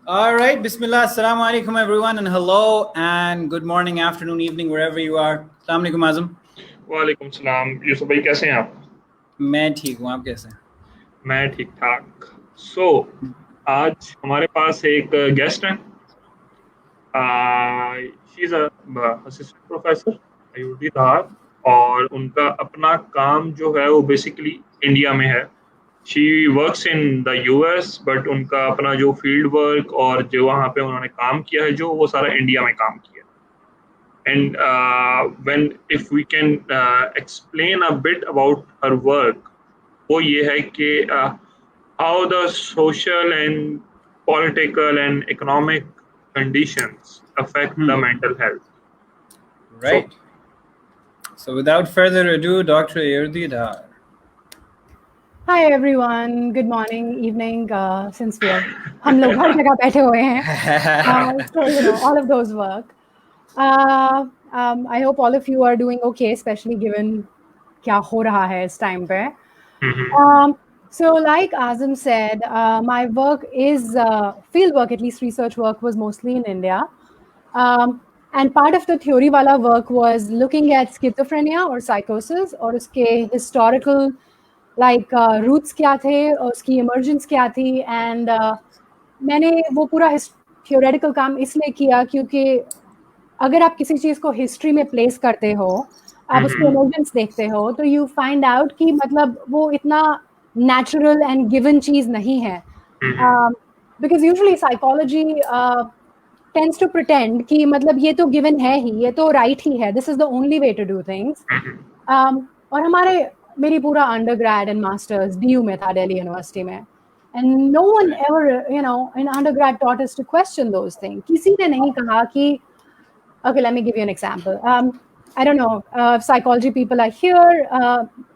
All right, Bismillah, Assalamu alaikum everyone, and hello, and good morning, afternoon, evening, wherever you are. Assalamu alaikum, Azam. वालेकुम सलाम यूसुफ भाई, कैसे हैं आप? मैं ठीक हूँ, आप कैसे हैं? मैं ठीक ठाक। सो आज हमारे पास एक गेस्ट है। She is assistant professor IIT Dhar, और उनका अपना काम जो है वो बेसिकली इंडिया में है। She works in the US, but उनका अपना जो फील्ड वर्क और जो वहाँ पे उन्होंने काम किया है जो वो सारा इंडिया में काम किया है। And when if we can explain a bit about her work, वो ये है कि how the social and political and economic conditions affect the mental health. So Right. So without further ado, Dr. Irdi Dhar. Hi everyone, good morning, evening. Since हम लोग हर जगह बैठे हुए हैं, so all of those work. I hope all of you are doing okay, especially given क्या हो रहा है इस time पे. So like Azam said, my work is field work, at least research work was mostly in India. And part of the theory wala work was looking at schizophrenia or psychosis और उसके historical like roots क्या थे और उसकी emergence क्या थी, and मैंने वो पूरा theoretical काम इसलिए किया क्योंकि अगर आप किसी चीज़ को हिस्ट्री में प्लेस करते हो, आप उसके इमोशंस देखते हो, तो यू फाइंड आउट कि मतलब वो इतना नेचुरल एंड गिवन चीज़ नहीं है, because usually psychology tends to pretend कि मतलब ये तो गिवन है ही, ये तो राइट ही है, this is the only way to do things. और मेरी पूरा अंडरग्रेड एंड मास्टर्स डीयू में था, दिल्ली यूनिवर्सिटी में, and no one ever in undergrad taught us to question those things. किसी ने नहीं कहा कि okay, let me give you an example. I don't know if psychology people are here.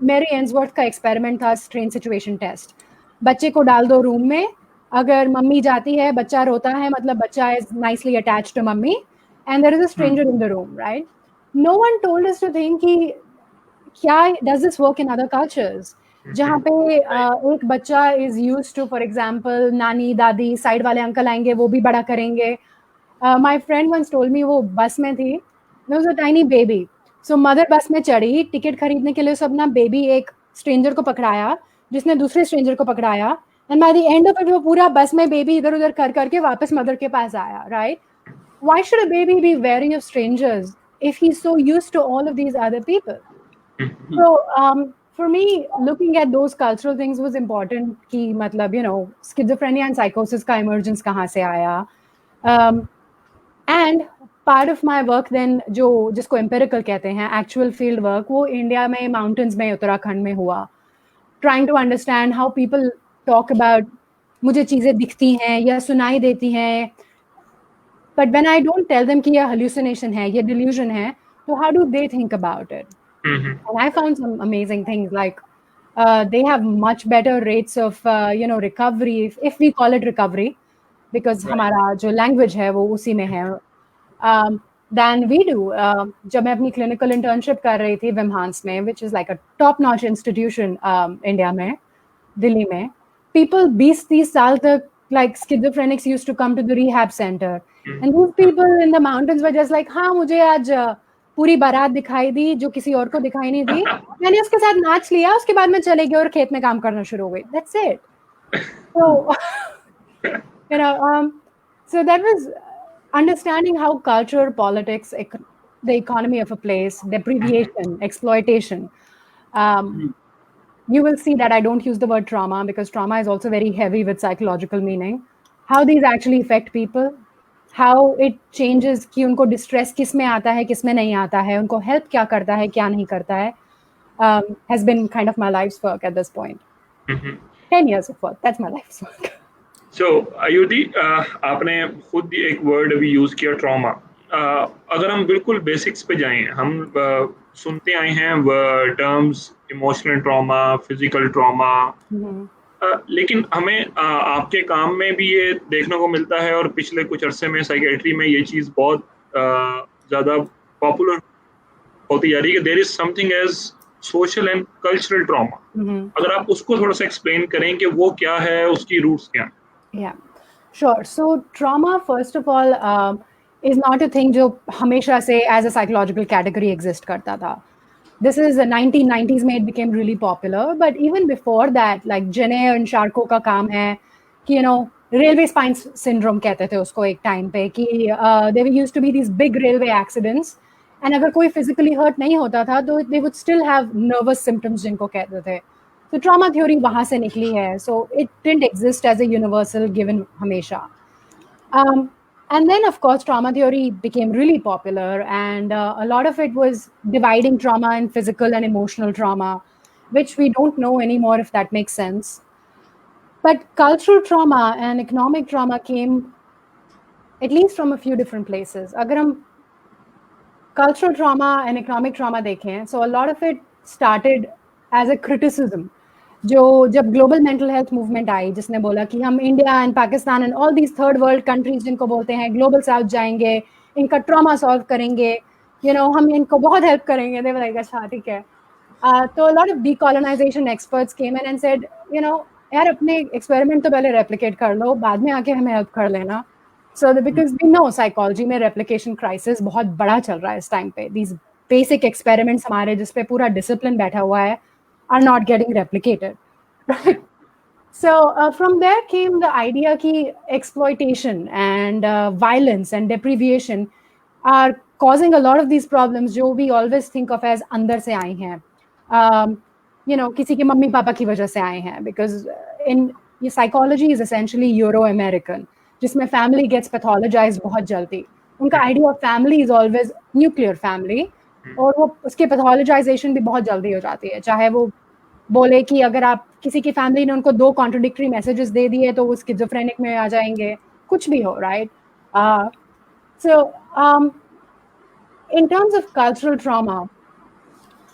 Mary Ainsworth का experiment था strange situation test. बच्चे को डाल दो रूम में, अगर मम्मी जाती है, बच्चा रोता है, मतलब बच्चा is nicely attached to mummy, and there is a stranger in the room, right? No one told us to think कि क्या does this work in other cultures? जहाँ पे एक बच्चा is used to, for example, नानी दादी side वाले uncle आएंगे, वो भी बड़ा करेंगे. My friend once told me, वो बस में थी, there was a tiny baby, so mother बस में चढ़ी, टिकट खरीदने के लिए सब ना बेबी एक स्ट्रेंजर को पकड़ाया, जिसने दूसरे स्ट्रेंजर को पकड़ाया, and by the end of it वो पूरा बस में बेबी इधर उधर कर करके वापस मदर के पास आया, right? Why should a baby be wary of strangers if he's so used to all of these other people? So for me, looking at those cultural things was important कि मतलब schizophrenia and psychosis का emergence कहाँ से आया, and part of my work then जो जिसको empirical कहते हैं, actual field work, वो इंडिया में mountains में उत्तराखंड में हुआ, trying to understand how people talk about मुझे चीज़ें दिखती हैं या सुनाई देती हैं, but when I don't tell them कि ये hallucination है, ये delusion है, so how do they think about it? And I found some amazing things, like they have much better rates of recovery, if we call it recovery, because हमारा जो language है वो उसी में है, than we do. जब मैं अपनी clinical internship कर रही थी विम्हांस में, which is like a top-notch institution India में, दिल्ली में, people 20-30 साल तक like schizophrenics used to come to the rehab center, and these people in the mountains were just like, हाँ मुझे आज पूरी बारात दिखाई दी जो किसी और को दिखाई नहीं दी, मैंने उसके साथ नाच लिया, उसके बाद मैं चले गई और खेत में काम करना शुरू हो गई. That's it. So so that was understanding how culture, politics, the economy of a place, deprivation, exploitation. You will see that I don't use the word trauma because trauma is also very heavy with psychological meaning. How these actually affect people, how it changes कि उनको distress किस में आता है, किस में नहीं आता है, उनको help क्या करता है, क्या नहीं करता है, has been kind of my life's work at this point. 10 years of work, that's my life's work. So आयुधि, आपने खुद एक वर्ड अभी यूज किया, ट्रॉमा. अगर हम बिल्कुल बेसिक्स पे जाएं, हम सुनते आए हैं terms emotional trauma, physical trauma, लेकिन हमें आपके काम में भी ये देखने को मिलता है, और पिछले कुछ अरसे में साइकेट्री में ये चीज़ बहुत ज़्यादा पॉपुलर होती जा रही है कि there is something as social and cultural trauma. अगर आप उसको थोड़ा सा एक्सप्लेन करें कि वो क्या है, उसकी रूट्स क्या हैं. Yeah. Sure. So trauma, first of all, is not a thing जो हमेशा से as a psychological category exist करता था. This is the 1990s में it became really popular, but even before that, like Jenner and Charcot का काम है कि railway spine syndrome कहते थे उसको एक time पे कि there used to be these big railway accidents, and अगर कोई physically hurt नहीं होता था तो they would still have nervous symptoms जिनको कहते थे. So trauma theory वहाँ से निकली है. So it didn't exist as a universal given हमेशा. And then, of course, trauma theory became really popular, and a lot of it was dividing trauma in physical and emotional trauma, which we don't know anymore if that makes sense. But cultural trauma and economic trauma came at least from a few different places. अगर हम cultural trauma and economic trauma देखें, so a lot of it started as a criticism. जो जब global mental health movement आई जिसने बोला कि हम India and Pakistan and all these third world countries जिनको बोलते हैं ग्लोबल साउथ जाएंगे, इनका ट्रॉमा सॉल्व करेंगे, हम इनको बहुत हेल्प करेंगे, दे बोला अच्छा ठीक है. तो lot of decolonisation experts came in and said यार अपने एक्सपेरिमेंट तो पहले रेप्लिकेट कर लो, बाद में आके हमें हेल्प कर लेना. So because we know psychology में रेप्लिकेशन क्राइसिस बहुत बड़ा चल रहा है इस टाइम पे. दीज बेसिक एक्सपेरिमेंट्स हमारे जिसपे पूरा डिसिप्लिन बैठा हुआ है are not getting replicated, right? So from there came the idea that exploitation and violence and deprivation are causing a lot of these problems जो we always think of as अंदर से आए हैं, किसी के मम्मी पापा की वजह से आए हैं, because in psychology is essentially Euro-American जिसमें family gets pathologized बहुत जल्दी. उनका idea of family is always nuclear family, और वो उसके पैथोलॉजाइजेशन भी बहुत जल्दी हो जाती है. चाहे वो बोले कि अगर आप किसी की फैमिली ने उनको 2 कॉन्ट्रडिक्टरी मैसेजेस दे दिए तो वो स्किज़ोफ्रेनिक में आ जाएंगे, कुछ भी हो, right? So in terms of cultural trauma,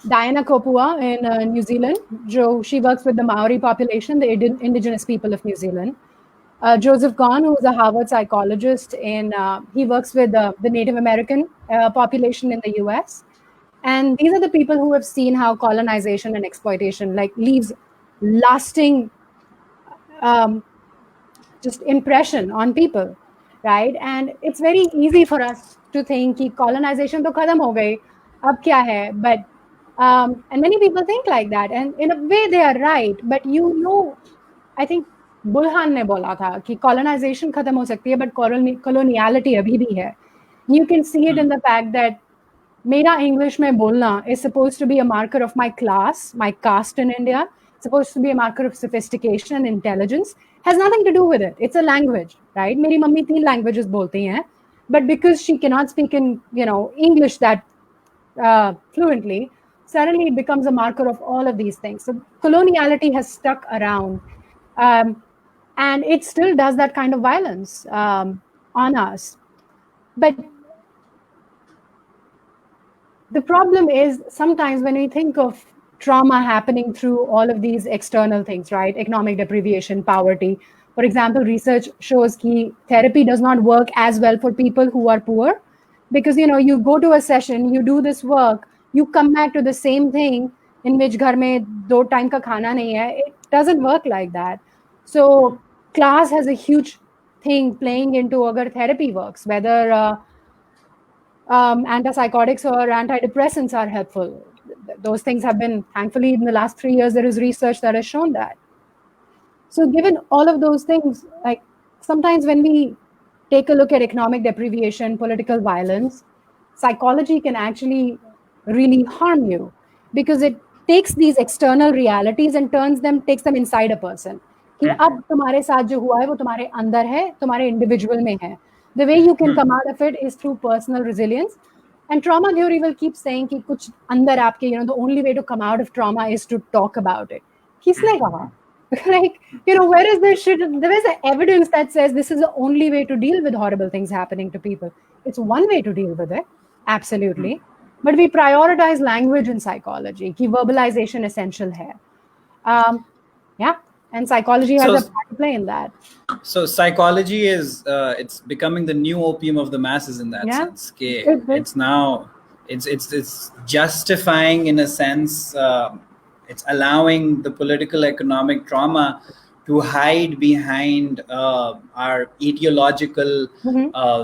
Diana Kopua in New Zealand, she works with the Maori population, the indigenous people of New Zealand. Joseph Gahn, who is a Harvard psychologist, he works with the Native American population in the US. And these are the people who have seen how colonization and exploitation leaves lasting just impression on people, right? And it's very easy for us to think कि colonization तो खत्म हो गई, अब क्या है? But and many people think like that, and in a way they are right. But I think Bullhorn ने बोला था कि colonization खत्म हो सकती है, but coloniality अभी भी है. You can see it in the fact that मेरा English में बोलना is supposed to be a marker of my class, my caste in India. It's supposed to be a marker of sophistication and intelligence. Has nothing to do with it. It's a language, right? मेरी mummy 3 languages बोलती हैं, but because she cannot speak in English that fluently, suddenly it becomes a marker of all of these things. So coloniality has stuck around, and it still does that kind of violence on us. But the problem is sometimes when we think of trauma happening through all of these external things, right? Economic deprivation, poverty. For example, research shows that therapy does not work as well for people who are poor, because you go to a session, you do this work, you come back to the same thing in which घर में 2 time का खाना नहीं है. It doesn't work like that. So class has a huge thing playing into अगर therapy works, whether antipsychotics or antidepressants are helpful. Those things have been, thankfully, in the last 3 years, there is research that has shown that. So given all of those things, like sometimes when we take a look at economic deprivation, political violence, psychology can actually really harm you, because it takes these external realities and takes them inside a person. कि अब तुम्हारे साथ जो हुआ है वो तुम्हारे अंदर है, तुम्हारे इंडिविजुअल में है. The way you can come out of it is through personal resilience. And trauma theory will keep saying कि कुछ अंदर आपके, the only way to come out of trauma is to talk about it. किसने कहा? Like, where is this shit? There is evidence that says this is the only way to deal with horrible things happening to people. It's one way to deal with it, absolutely. But we prioritize language in psychology, कि verbalization essential है. Yeah. And psychology has a part to play in that. So psychology is it's becoming the new opium of the masses in that sense. It's now it's justifying in a sense. It's allowing the political economic trauma to hide behind our ideological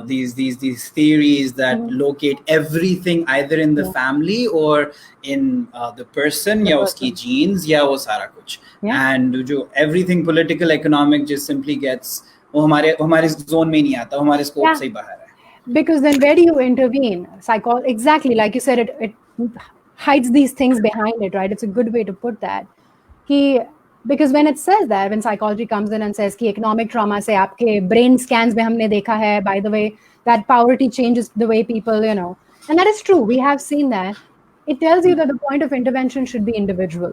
these theories that locate everything either in the family or in the person या उसकी genes या वो सारा कुछ. And जो everything political economic just simply gets वो हमारे zone में नहीं आता, हमारे scope से ही बाहर है. Because then where do you intervene? Exactly, like you said, it hides these things behind it, right? It's a good way to put that. Because when it says that, when psychology comes in and says कि economic trauma से आपके brain scans में हमने देखा है, by the way, that poverty changes the way people, and that is true. We have seen that. It tells you that the point of intervention should be individual.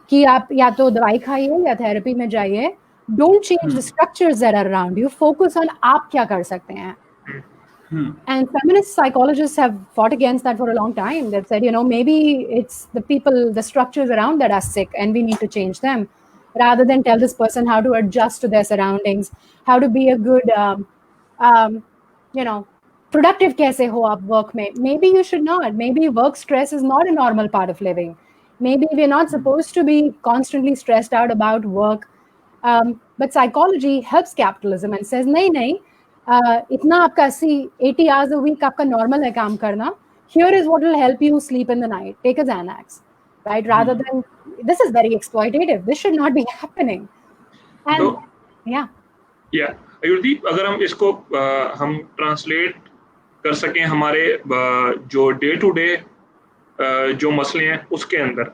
कि आप या तो दवाई खाइए या therapy में जाइए. Don't change the structures that are around you. Focus on आप क्या कर सकते हैं. And feminist psychologists have fought against that for a long time. They've said, maybe it's the people, the structures around that are sick and we need to change them rather than tell this person how to adjust to their surroundings, how to be a good, productive kaise ho aap work mein. Maybe you should not. Maybe work stress is not a normal part of living. Maybe we're not supposed to be constantly stressed out about work. But psychology helps capitalism and says, nahi, इतना आपका 80 hours a week आपका normal है काम करना. Here is what will help you sleep in the night. Take a Xanax, right? Rather than, this is very exploitative. This should not be happening. And yeah. आयुर्दीप, अगर हम इसको हम translate कर सकें हमारे जो डे टू डे जो मसले हैं उसके अंदर,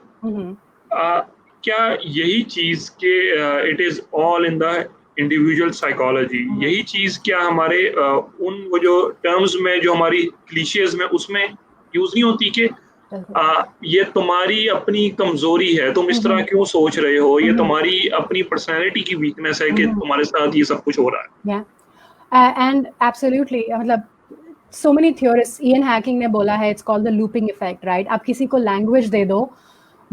क्या यही चीज के it is all in the individual psychology, यही चीज क्या हमारे उन वो जो टर्म्स में जो हमारी क्लीशेज में उसमें यूज नहीं होती कि ये तुम्हारी अपनी कमजोरी है, तुम इस तरह क्यों सोच रहे हो, ये तुम्हारी अपनी पर्सनैलिटी की वीकनेस है कि तुम्हारे साथ ये सब कुछ हो रहा है. एंड एब्सोल्युटली, मतलब so many theorists, Ian Hacking ने बोला है, it's called the looping effect, right? आप किसी को लैंग्वेज दे दो,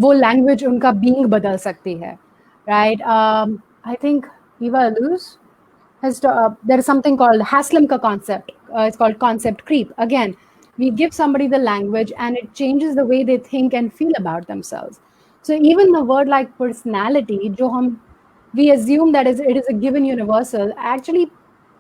वो लैंग्वेज उनका बीइंग बदल सकती है, right? I think Eva Luz has there is something called Haslam ka concept. It's called concept creep. Again, we give somebody the language and it changes the way they think and feel about themselves. So even the word like personality, we assume that it is a given universal. Actually,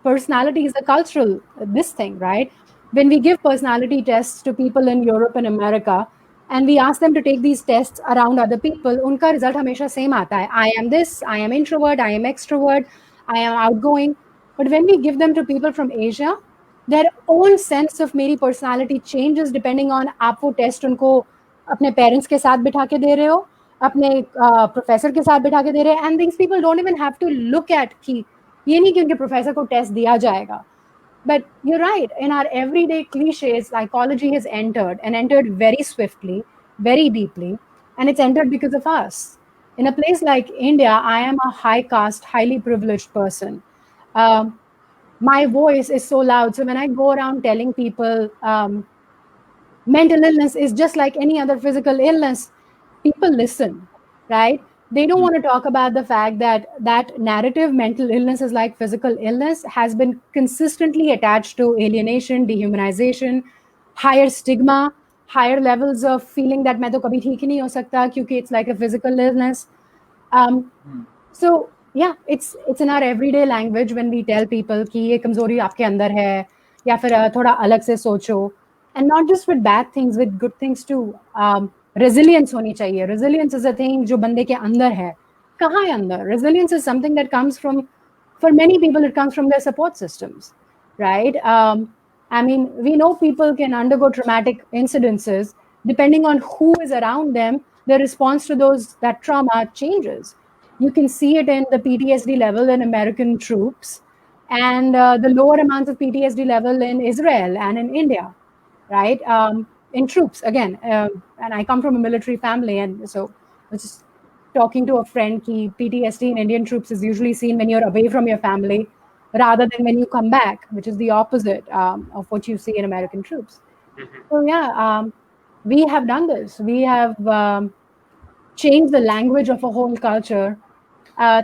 personality is a cultural this thing, right? When we give personality tests to people in Europe and America, and we ask them to take these tests around other people, उनका result हमेशा same आता है. I am this, I am introvert, I am extrovert, I am outgoing. But when we give them to people from Asia, their own sense of मेरी personality changes depending on आप वो test उनको अपने parents के साथ बिठा के दे रहे हो, अपने professor के साथ बिठा के दे रहे हैं, and these people don't even have to look at कि ये नहीं कि उनके professor को test दिया जाएगा. But you're right, in our everyday cliches, psychology has entered very swiftly, very deeply, and it's entered because of us. In a place like India, I am a high caste, highly privileged person. My voice is so loud. So when I go around telling people mental illness is just like any other physical illness, people listen, right? They don't want to talk about the fact that narrative, mental illness is like physical illness, has been consistently attached to alienation, dehumanization, higher stigma, higher levels of feeling that मैं तो कभी ठीक ही नहीं हो सकता क्योंकि it's like a physical illness. So yeah, it's in our everyday language when we tell people कि ये कमजोरी आपके अंदर है या फिर थोड़ा अलग से सोचो, and not just with bad things, with good things too. Resilience होनी चाहिए. Resilience is a thing जो बंदे के अंदर है. कहाँ है अंदर? Resilience is something that comes from, for many people, it comes from their support systems, right? I mean, we know people can undergo traumatic incidences. Depending on who is around them, their response to that trauma changes. You can see it in the PTSD level in American troops and the lower amounts of PTSD level in Israel and in India, right? In troops, again, and I come from a military family, and so I was just talking to a friend ki PTSD in Indian troops is usually seen when you're away from your family rather than when you come back, which is the opposite of what you see in American troops. So yeah, we have done this. We have changed the language of a whole culture,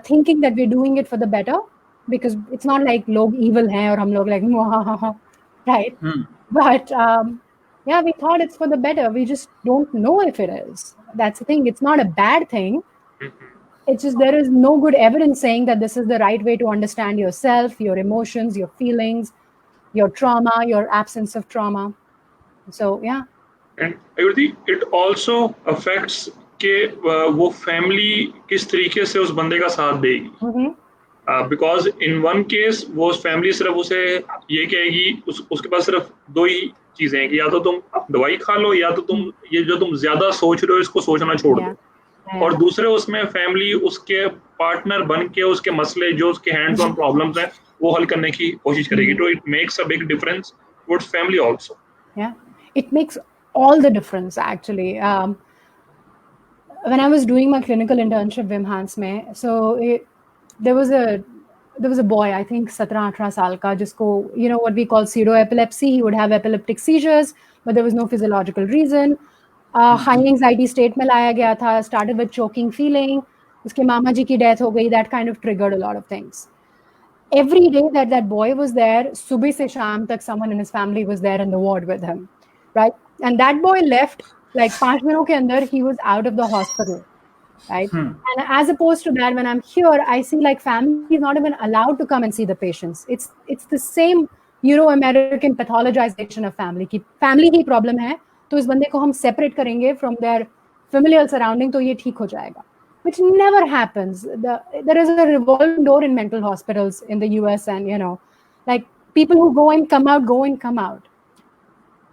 thinking that we're doing it for the better, because it's not like log evil hai or hum log like right? But yeah, we thought it's for the better. We just don't know if it is. That's the thing. It's not a bad thing. it's just there is no good evidence saying that this is the right way to understand yourself, your emotions, your feelings, your trauma, your absence of trauma. So yeah. And Ayurdi it also affects कि वो family किस तरीके से उस बंदे का साथ देगी. बिकॉज इन वन केस वो फैमिली सिर्फ उसे ये कहेगी, उसके पास सिर्फ दो ही चीजें हैं कि या तो तुम दवाई खा लो, या तो तुम ये जो तुम ज्यादा सोच रहे हो इसको सोचना छोड़ दो. और दूसरे उसमें फैमिली उसके पार्टनर बन के उसके मसले जो उसके हैंड्स ऑन प्रॉब्लम्स हैं वो हल करने की कोशिश करेगी. तो it makes a big difference towards family also. Yeah, it makes all the difference actually. When I was doing my clinical internship Wim Hans में, so there was a boy, I think 17-18 साल का, जिसको you know what we call pseudo epilepsy. He would have epileptic seizures, but there was no physiological reason. High anxiety state में लाया गया था. Started with choking feeling. उसके मामा जी की death हो गई. That kind of triggered a lot of things. Every day that boy was there, सुबह से शाम तक someone in his family was there in the ward with him, right? And that boy left like 5 minutes के अंदर he was out of the hospital, right? And as opposed to that, when I'm here, I see like family is not even allowed to come and see the patients. It's the same Euro-American pathologization of family. कि family ही problem है, तो इस बंदे को हम separate करेंगे from their familial surrounding, तो ये ठीक हो जाएगा. Which never happens. There is a revolving door in mental hospitals in the US, and like people who go and come out, go and come out.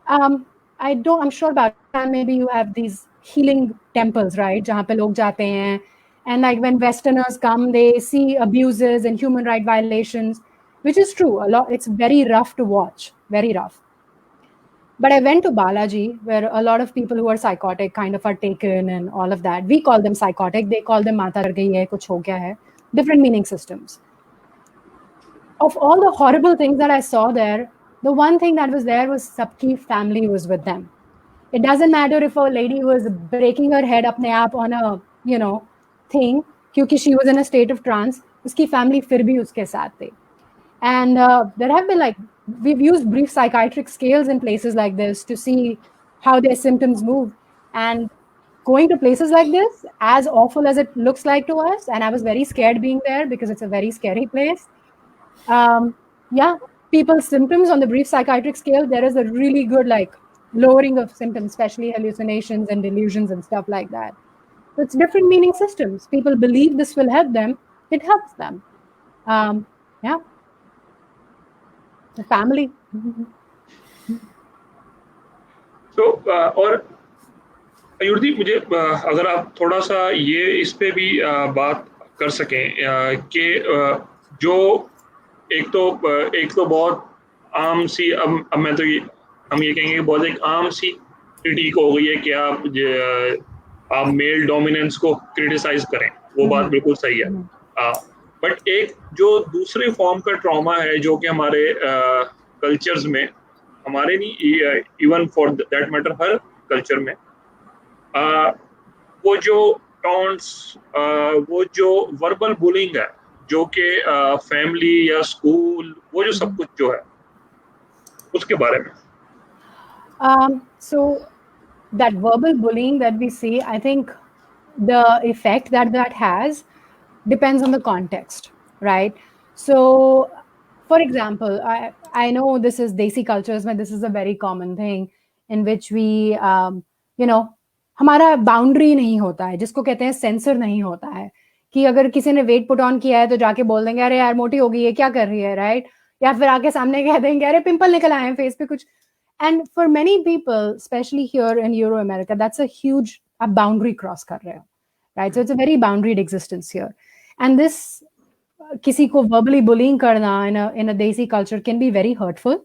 I'm sure about maybe you have these healing temples, right? जहाँ पे लोग जाते हैं, and like when Westerners come, they see abuses and human rights violations, which is true. A lot. It's very rough to watch. Very rough. But I went to Balaji, where a lot of people who are psychotic kind of are taken and all of that. We call them psychotic. They call them Mata dar gayi hai, kuch ho gaya hai. Different meaning systems. Of all the horrible things that I saw there, the one thing that was there was sabki family was with them. It doesn't matter if a lady was breaking her head apne aap on a, thing, kyunki she was in a state of trance, uski family fir bhi uske saath the. And there have been we've used brief psychiatric scales in places like this to see how their symptoms move. And going to places like this, as awful as it looks like to us, and I was very scared being there because it's a very scary place. People's symptoms on the brief psychiatric scale, there is a really good lowering of symptoms, especially hallucinations and delusions and stuff like that. So it's different meaning systems. People believe this will help them. It helps them. The family. So और अयुर्दी मुझे अगर आप थोड़ा सा ये इस पे भी बात कर सकें कि जो एक तो बहुत आम सी अब मैं तो हम ये कहेंगे बहुत एक आम सी क्रिटिक हो गई है कि आप मेल डोमिनेंस को क्रिटिसाइज करें, वो बात बिल्कुल सही है. बट एक जो दूसरे फॉर्म का ट्रॉमा है जो कि हमारे कल्चर्स में, हमारे नहीं even for that matter her culture में, वो जो टॉन्ट्स, वो जो वर्बल बुलिंग है जो कि फैमिली या स्कूल, वो जो सब कुछ जो है उसके बारे में. So that verbal bullying that we see, I think the effect that has depends on the context, right? So for example, I know this is Desi cultures, but this is a very common thing in which we हमारा boundary नहीं होता है, जिसको कहते हैं sensor नहीं होता है, कि अगर किसी ने वेट पुट ऑन किया है तो जाके बोल देंगे अरे यार मोटी हो गई है, क्या कर रही है, राइट? या फिर आके सामने कह देंगे अरे पिंपल निकल आए हैं फेस पे कुछ. And for many people, especially here in Euro-America, that's a huge boundary cross कर रहे हो, right? So it's a very boundaried existence here. And this किसी को verbally bullying करना in a Desi culture can be very hurtful.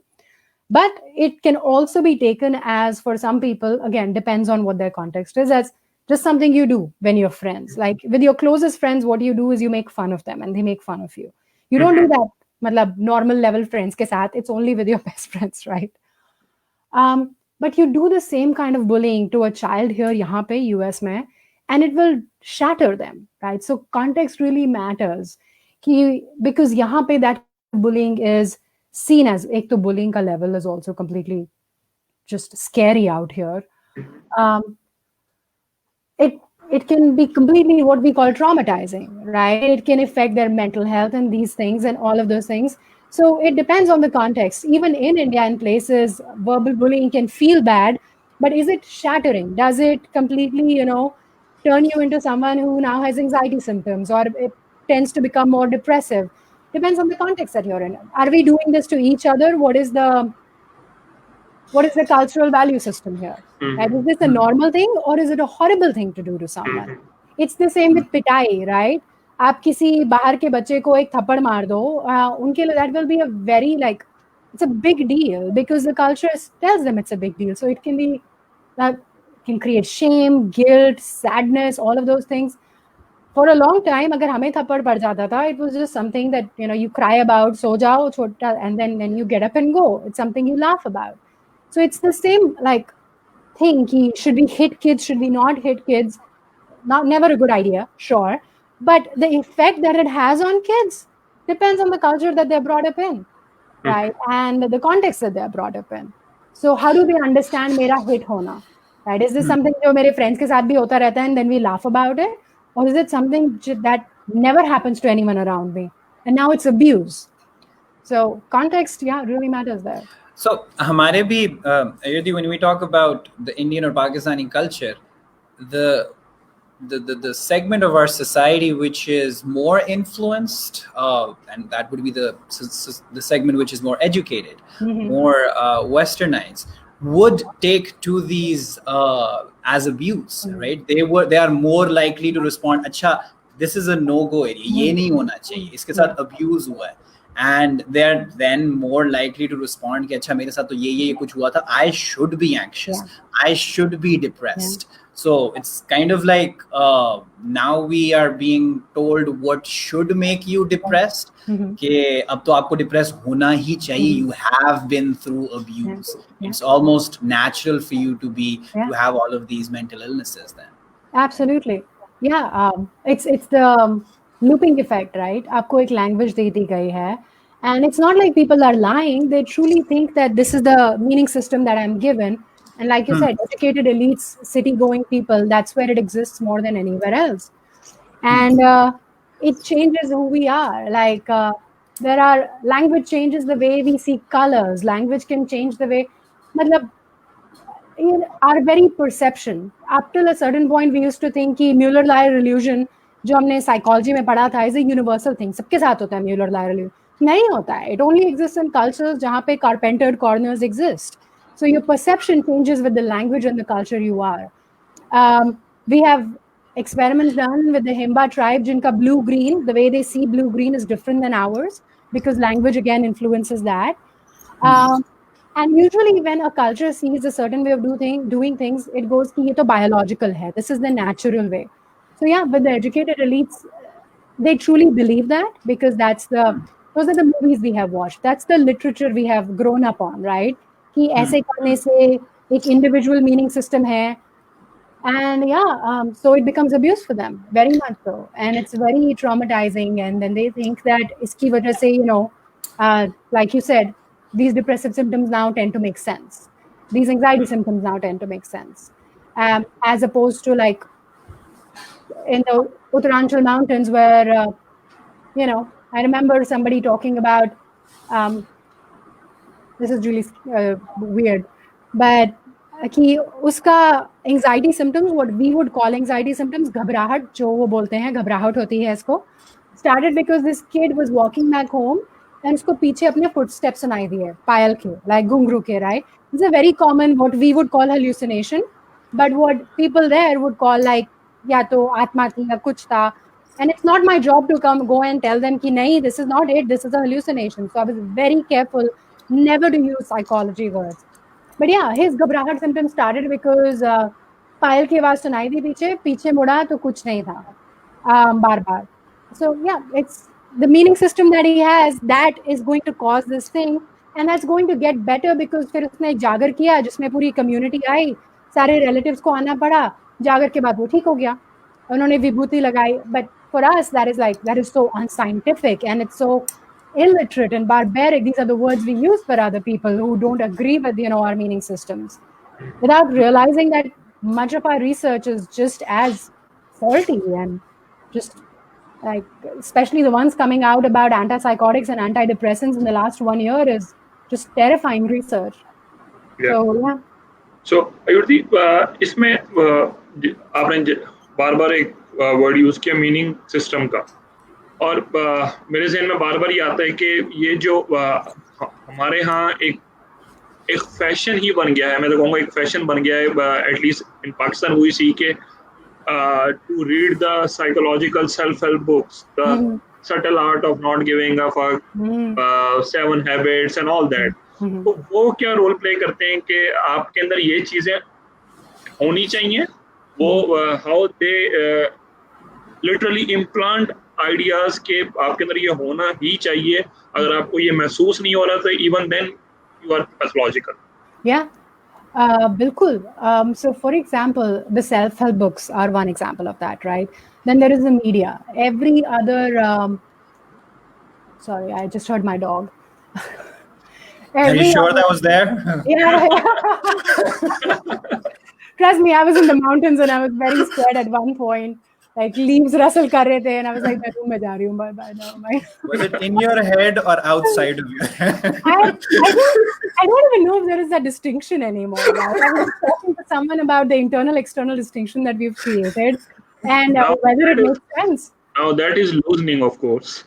But it can also be taken as, for some people, again, depends on what their context is, as just something you do when you're friends. Like with your closest friends, what you do is you make fun of them and they make fun of you. You don't do that matlab, normal level friends ke saath. It's only with your best friends, right? But you do the same kind of bullying to a child here, yahan pe, US mein, and it will shatter them, right? So context really matters. Because yahan pe that kind of bullying is seen as, ek to bullying ka level is also completely just scary out here. it can be completely what we call traumatizing, right? It can affect their mental health and these things and all of those things. So it depends on the context. Even in India, in places, verbal bullying can feel bad, but is it shattering? Does it completely, turn you into someone who now has anxiety symptoms, or it tends to become more depressive? Depends on the context that you're in. Are we doing this to each other? What is the cultural value system here? Right? Is this a normal thing or is it a horrible thing to do to someone? It's the same with पिटाई, right? आप किसी बाहर के बच्चे को एक थप्पड़ मार दो, उनके लिए that will be a very like, it's a big deal because the culture tells them it's a big deal. So it can be that can create shame, guilt, sadness, all of those things. For a long time, अगर हमें थप्पड़ पड़ जाता था, it was just something that you cry about, सो जाओ छोटा, and then you get up and go. It's something you laugh about. So it's the same like thing. Should we hit kids? Should we not hit kids? Never a good idea, sure. But the effect that it has on kids depends on the culture that they're brought up in, right? And the context that they're brought up in. So how do they understand मेरा hit होना? Right? Is this something जो मेरे friends के साथ भी होता रहता है and then we laugh about it? Or is it something that never happens to anyone around me and now it's abuse? So context, yeah, really matters there. So हमारे भी Ayodhi, when we talk about the Indian or Pakistani culture, the segment of our society which is more influenced, and that would be the segment which is more educated, more westernized, would take to these as abuse, right? They are more likely to respond, अच्छा, this is a no-go area, ये नहीं होना चाहिए, इसके साथ abuse हुआ है. And they're then more likely to respond कि अच्छा मेरे साथ तो ये कुछ हुआ था, I should be anxious, I should be depressed. So it's kind of like now we are being told what should make you depressed. कि अब तो आपको depressed होना ही चाहिए. You have been through abuse. It's almost natural for you to have all of these mental illnesses then. Absolutely. Yeah. It's the looping effect, right? आपको एक language दे दी गई है. And it's not like people are lying. They truly think that this is the meaning system that I'm given. And like you said, educated elites, city-going people, that's where it exists more than anywhere else. And it changes who we are. Like language changes the way we see colors. Language can change the way, our very perception. Up till a certain point, we used to think कि Mueller-Lyer illusion, जो हमने psychology में पढ़ा था, is a universal thing. सबके साथ होता है Mueller-Lyer illusion. नहीं होता है. It only exists in cultures जहाँ पे carpentered corners exist. So your perception changes with the language and the culture you are. We have experiments done with the Himba tribe, jinka blue-green, the way they see blue-green is different than ours because language again influences that. And usually when a culture sees a certain way of doing things, it goes ki ye to biological hai. This is the natural way. So yeah, but the educated elites, they truly believe that because those are the movies we have watched. That's the literature we have grown up on, right? कि ऐसे करने से एक individual meaning system है. And yeah, so it becomes abuse for them, very much so. And it's very traumatizing. And then they think that iski wajah se, like you said, these depressive symptoms now tend to make sense. These anxiety symptoms now tend to make sense. As opposed to like in the Uttaranchal mountains where, I remember somebody talking about, this is really weird, but कि उसका anxiety symptoms, what we would call anxiety symptoms, घबराहट जो वो बोलते हैं, घबराहट होती है इसको, started because this kid was walking back home and उसको पीछे अपने footsteps सुनाई दिए, पायल के, like घुंघरू के, right? It's a very common, what we would call hallucination, but what people there would call like, या तो आत्मा थी या कुछ था. And it's not my job to go and tell them कि नहीं, this is not it, this is a hallucination. So I was very careful never to use psychology words. But yeah, his घबराहट symptoms started because पायल की आवाज सुनाई दी पीछे मुड़ा तो कुछ नहीं था, बार. So yeah, it's the meaning system that he has that is going to cause this thing, and that's going to get better because फिर उसने एक जागर किया जिसमें पूरी community आई, सारे relatives को आना पड़ा, जागर के बाद वो ठीक हो गया, उन्होंने विभूति लगाई. But for us, that is so unscientific and it's so illiterate and barbaric. These are the words we use for other people who don't agree with our meaning systems, without realizing that much of our research is just as faulty, and just like, especially the ones coming out about antipsychotics and antidepressants in the last 1 year is just terrifying research. Yeah. So yeah. So आयुर्ति इसमें आपने बार बार एक word use किया meaning system का, और मेरे जहन में बार बार ये आता है कि ये जो हमारे यहाँ एक फैशन ही बन गया है, मैं तो कहूँगा एक फैशन बन गया है, एटलीस्ट इन पाकिस्तान हुई सी के to read the psychological self-help books, the subtle art of not giving a fuck, 7 habits and all that. तो वो क्या रोल प्ले करते हैं कि आपके अंदर ये चीजें होनी चाहिए, वो how they literally implant ideas के आपके अंदर ये होना ही चाहिए, अगर आपको ये महसूस नहीं हो रहा तो even then you are pathological. Yeah. Bilkul. So, for example, the self-help books are one example of that, right? Then there is the media. Every other, sorry, I just heard my dog. Are you sure that was there? Yeah. Trust me, I was in the mountains and I was very scared at one point. Like leaves rustle kar rahe the, and I was like, मैं room में जा रही हूँ, bye. Never mind. Was it in your head or outside of your head? I don't even know if there is that distinction anymore. Right? I was talking to someone about the internal-external distinction that we've created, and whether it makes sense. Now that is loosening, of course.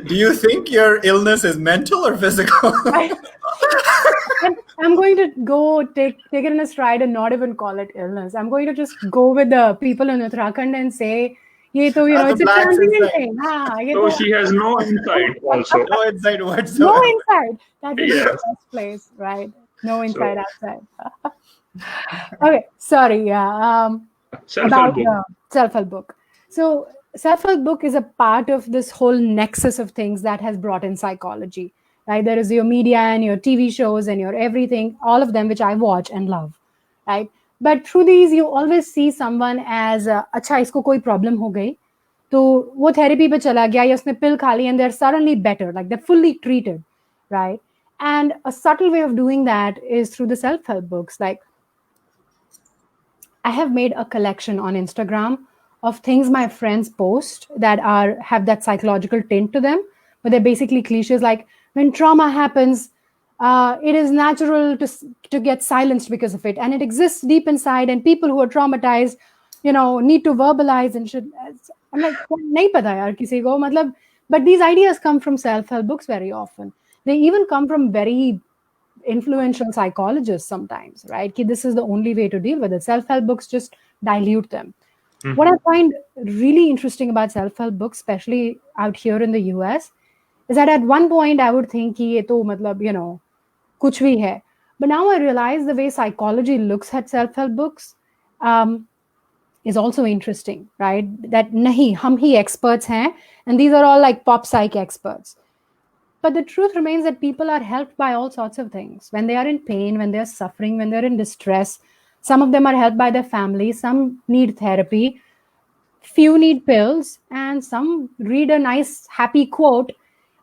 Do you think your illness is mental or physical? I'm going to go take it in a stride and not even call it illness. I'm going to just go with the people in Uttarakhand and say, it's a transient thing. So she has no insight also. No insight whatsoever. No insight. That is the best place, right? No insight outside. Okay, sorry. Yeah. Self-help book. Self-help book. So self-help book is a part of this whole nexus of things that has brought in psychology. Right? There is your media and your TV shows and your everything, all of them which I watch and love. Right? But through these, you always see someone as, अच्छा इसको कोई problem हो गई, तो वो therapy पे चला गया या उसने pill खा ली and they're suddenly better, like they're fully treated, right? And a subtle way of doing that is through the self-help books. Like I have made a collection on Instagram of things my friends post that have that psychological tint to them, but they're basically cliches like, when trauma happens, it is natural to get silenced because of it, and it exists deep inside, and people who are traumatized, need to verbalize and should. I'm like, nahi pata yaar kisi ko, matlab, but these ideas come from self-help books very often. They even come from very influential psychologists sometimes, right? Ki this is the only way to deal with it. Self-help books just dilute them. Mm-hmm. What I find really interesting about self-help books, especially out here in the US, is that at one point I would think ki ye to matlab, kuch bhi hai. But now I realize the way psychology looks at self-help books is also interesting, right? That nahi, hum hi experts hain, and these are all like pop psych experts. But the truth remains that people are helped by all sorts of things. When they are in pain, when they're suffering, when they're in distress, some of them are helped by their family, some need therapy, few need pills, and some read a nice, happy quote.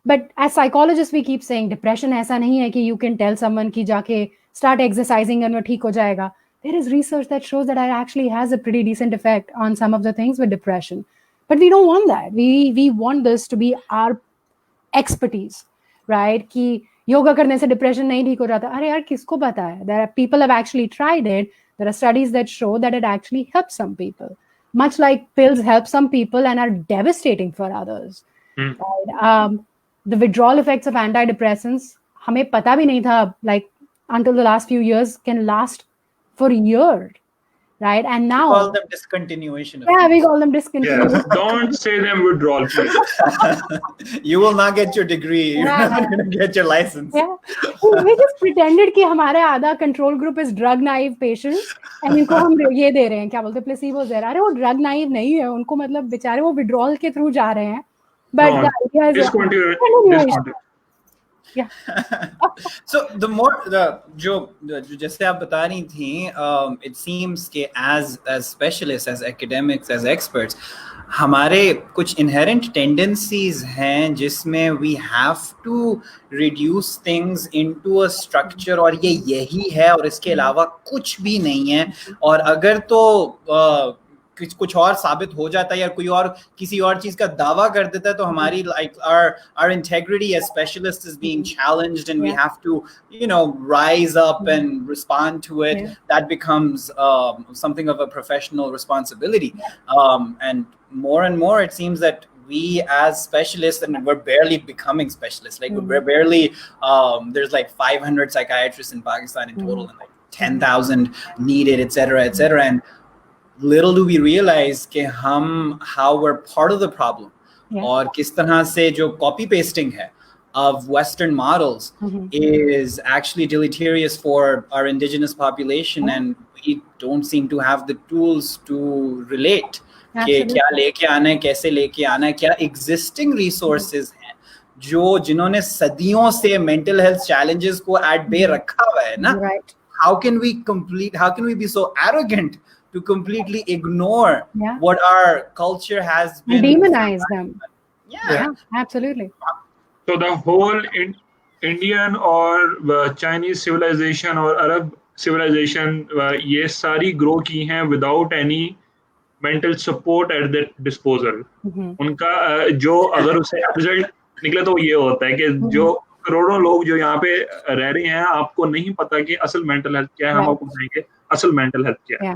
But as psychologists, we keep saying depression aisa nahi hai ki you can tell someone ki jaake start exercising and wo theek ho jayega. There is research that shows that it actually has a pretty decent effect on some of the things with depression. But we don't want that. We want this to be our expertise, right? Ki yoga karne se depression nahi theek ho jata. Are yaar, kisko pata hai? There are people have actually tried it. There are studies that show that it actually helps some people. Much like pills help some people and are devastating for others. Right? The withdrawal effects of antidepressants, hame pata bhi nahi tha, like until the last few years, can last for years, right? And now we call them discontinuation. We call them discontinuation. Yeah, don't say them withdrawal, please. You will not get your degree. You're not going to get your license. Yeah. We just pretended कि हमारे आधा control group is drug naive patients and इनको हम ये दे रहे हैं, क्या बोलते हैं, placebo दे रहे हैं. अरे वो drug naive नहीं है, उनको मतलब बेचारे वो withdrawal के through जा रहे हैं. But no, the idea is discontinuation. Yeah. So the more जो जैसे आप बता रही थी, it seems कि as specialists, as academics, as experts, हमारे कुछ इनहेरेंट टेंडेंसीज हैं जिसमें we have to reduce things into a structure, और ये यही है और इसके अलावा कुछ भी नहीं है। और अगर तो कुछ और साबित हो जाता है या कोई और किसी और चीज का दावा कर देता है तो हमारी like our integrity as specialists is being challenged, and we have to rise up and respond to it. That becomes something of a professional responsibility. And more it seems that we as specialists, and we're barely becoming specialists, like we're barely there's like 500 psychiatrists in Pakistan in total, and like 10,000 needed, etc. And little do we realize कि how we're part of the problem, और किस तरह से जो copy pasting है of Western models is actually deleterious for our indigenous population, and we don't seem to have the tools to relate कि क्या लेके आना है, कैसे लेके आना है, क्या existing resources हैं जो जिन्होंने सदियों से mental health challenges को at bay रखा हुआ है ना. How can we be so arrogant to completely ignore what our culture has been, and demonize them? Yeah, absolutely. So the whole Indian or Chinese civilization or Arab civilization, ये सारी grow की हैं without any mental support at their disposal. उनका जो अगर उसे result निकले तो ये होता है कि जो करोड़ों लोग जो यहाँ पे रह रहे हैं, आपको नहीं पता कि असल mental health क्या है, हम आपको बताएंगे असल mental health क्या है.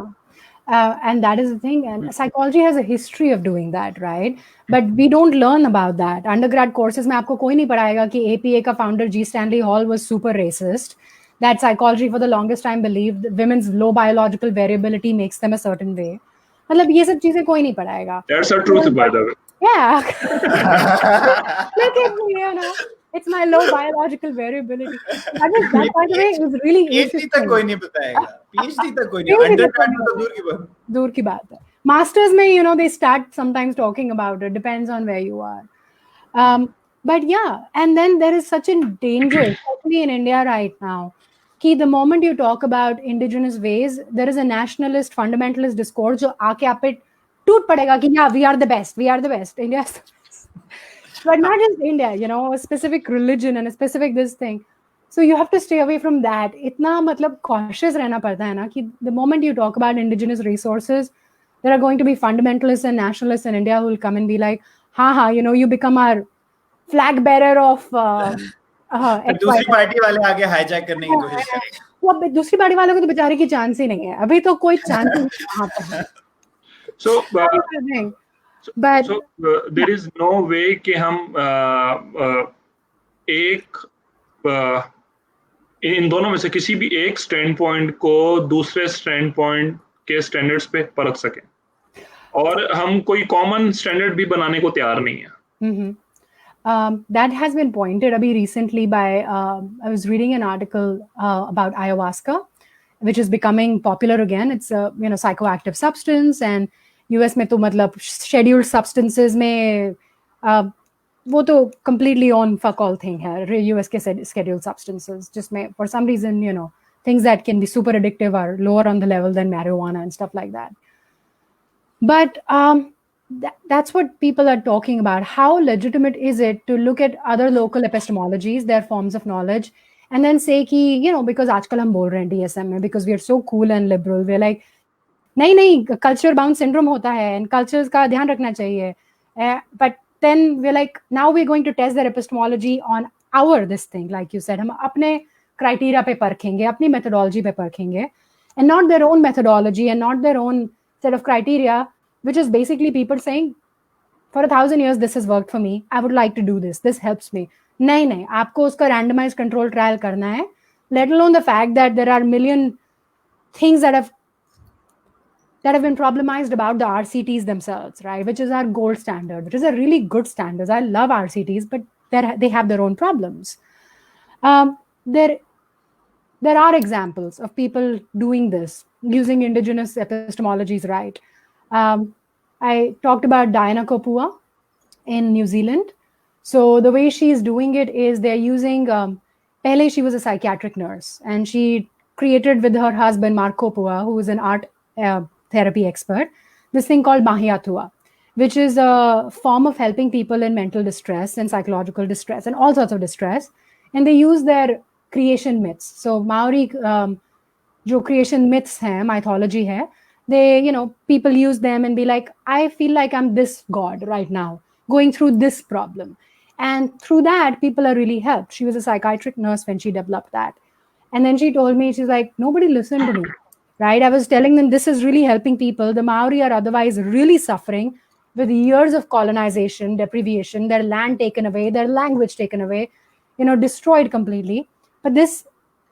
And that is the thing, and psychology has a history of doing that, right? But we don't learn about that. Undergrad courses में आपको कोई नहीं पढ़ाएगा कि APA का founder G. Stanley Hall was super racist, that psychology for the longest time believed women's low biological variability makes them a certain way. मतलब ये सब चीजें कोई नहीं पढ़ाएगा. That's the truth, by the way. Yeah. Look at me, it's my low biological variability. That, by the way, is really interesting. PhD तक कोई नहीं बताएगा. PhD तक कोई नहीं. Undergrad तो दूर की बात है. Masters में, they start sometimes talking about it. Depends on where you are. But yeah, and then there is such a danger, especially in India right now. The moment you talk about indigenous ways, there is a nationalist, fundamentalist discourse जो आके आप पे टूट पड़ेगा कि yeah, we are the best, India is the best. But not just India, a specific religion and a specific this thing. So you have to stay away from that. इतना मतलब cautious रहना पड़ता है ना कि the moment you talk about indigenous resources, there are going to be fundamentalists and nationalists in India who will come and be like, ha, you become our flag bearer of दूसरी party वाले आगे hijack करने की कोशिश करेंगे. वो दूसरी party वालों को तो बेचारे की चांस ही नहीं है, अभी तो कोई चांस नहीं वहां पर. So there is no way कि हम इन दोनों में से किसी भी एक स्टैंड पॉइंट को दूसरे स्टैंड पॉइंट के स्टैंडर्ड्स पे परख सकें, और हम कोई कॉमन स्टैंडर्ड भी बनाने को तैयार नहीं है. That has been pointed abhi recently by I was reading an article about ayahuasca, which is becoming popular again. It's a psychoactive substance, and US में तो मतलब scheduled substances में वो तो completely on fuck all thing है. US के scheduled substances जिसमें for some reason things that can be super addictive are lower on the level than marijuana and stuff like that. But that's what people are talking about. How legitimate is it to look at other local epistemologies, their forms of knowledge, and then say कि because आजकल हम बोल रहे हैं DSM में, because we are so cool and liberal, we're like नहीं culture bound syndrome होता है and cultures का ध्यान रखना चाहिए. But then we're like, now we're going to test their epistemology on our this thing, like you said, हम अपने criteria पे परखेंगे, अपनी methodology पे परखेंगे, and not their own methodology and not their own set of criteria, which is basically people saying, for 1,000 years this has worked for me, I would like to do this helps me. नहीं आपको उसका randomized control trial करना है, let alone the fact that there are million things that have been problematized about the RCTs themselves, right? Which is our gold standard, which is a really good standard. I love RCTs, but they have their own problems. There are examples of people doing this using indigenous epistemologies, right? I talked about Diana Kopua in New Zealand. So the way she's doing it is they're using, pehle she was a psychiatric nurse, and she created with her husband, Mark Kopua, who is an art therapy expert, this thing called Mahiatua. which is a form of helping people in mental distress and psychological distress and all sorts of distress. And they use their creation myths. So Maori जो creation myths हैं, mythology है, they, people use them and be like, I feel like I'm this god right now, going through this problem. And through that, people are really helped. She was a psychiatric nurse when she developed that. And then she told me, she's like, nobody listened to me, right? I was telling them this is really helping people. The Maori are otherwise really suffering with years of colonization, deprivation, their land taken away, their language taken away, destroyed completely. But this,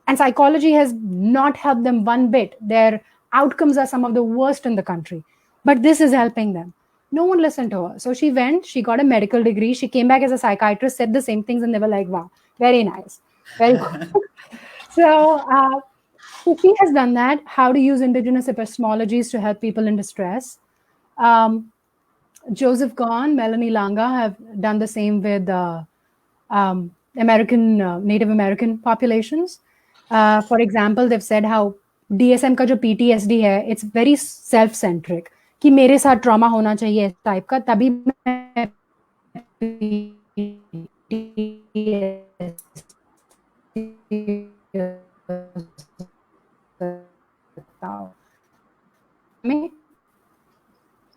and psychology has not helped them one bit. Their outcomes are some of the worst in the country. But this is helping them. No one listened to her. So she went, she got a medical degree. She came back as a psychiatrist, said the same things, and they were like, wow, very nice. Very good. So she has done that, how to use indigenous epistemologies to help people in distress. Joseph Gahn, Melanie Langa have done the same with Native American populations. For example, they've said how DSM का जो PTSD है, it's very self-centric. कि मेरे साथ trauma होना चाहिए इस type का, तभी मैं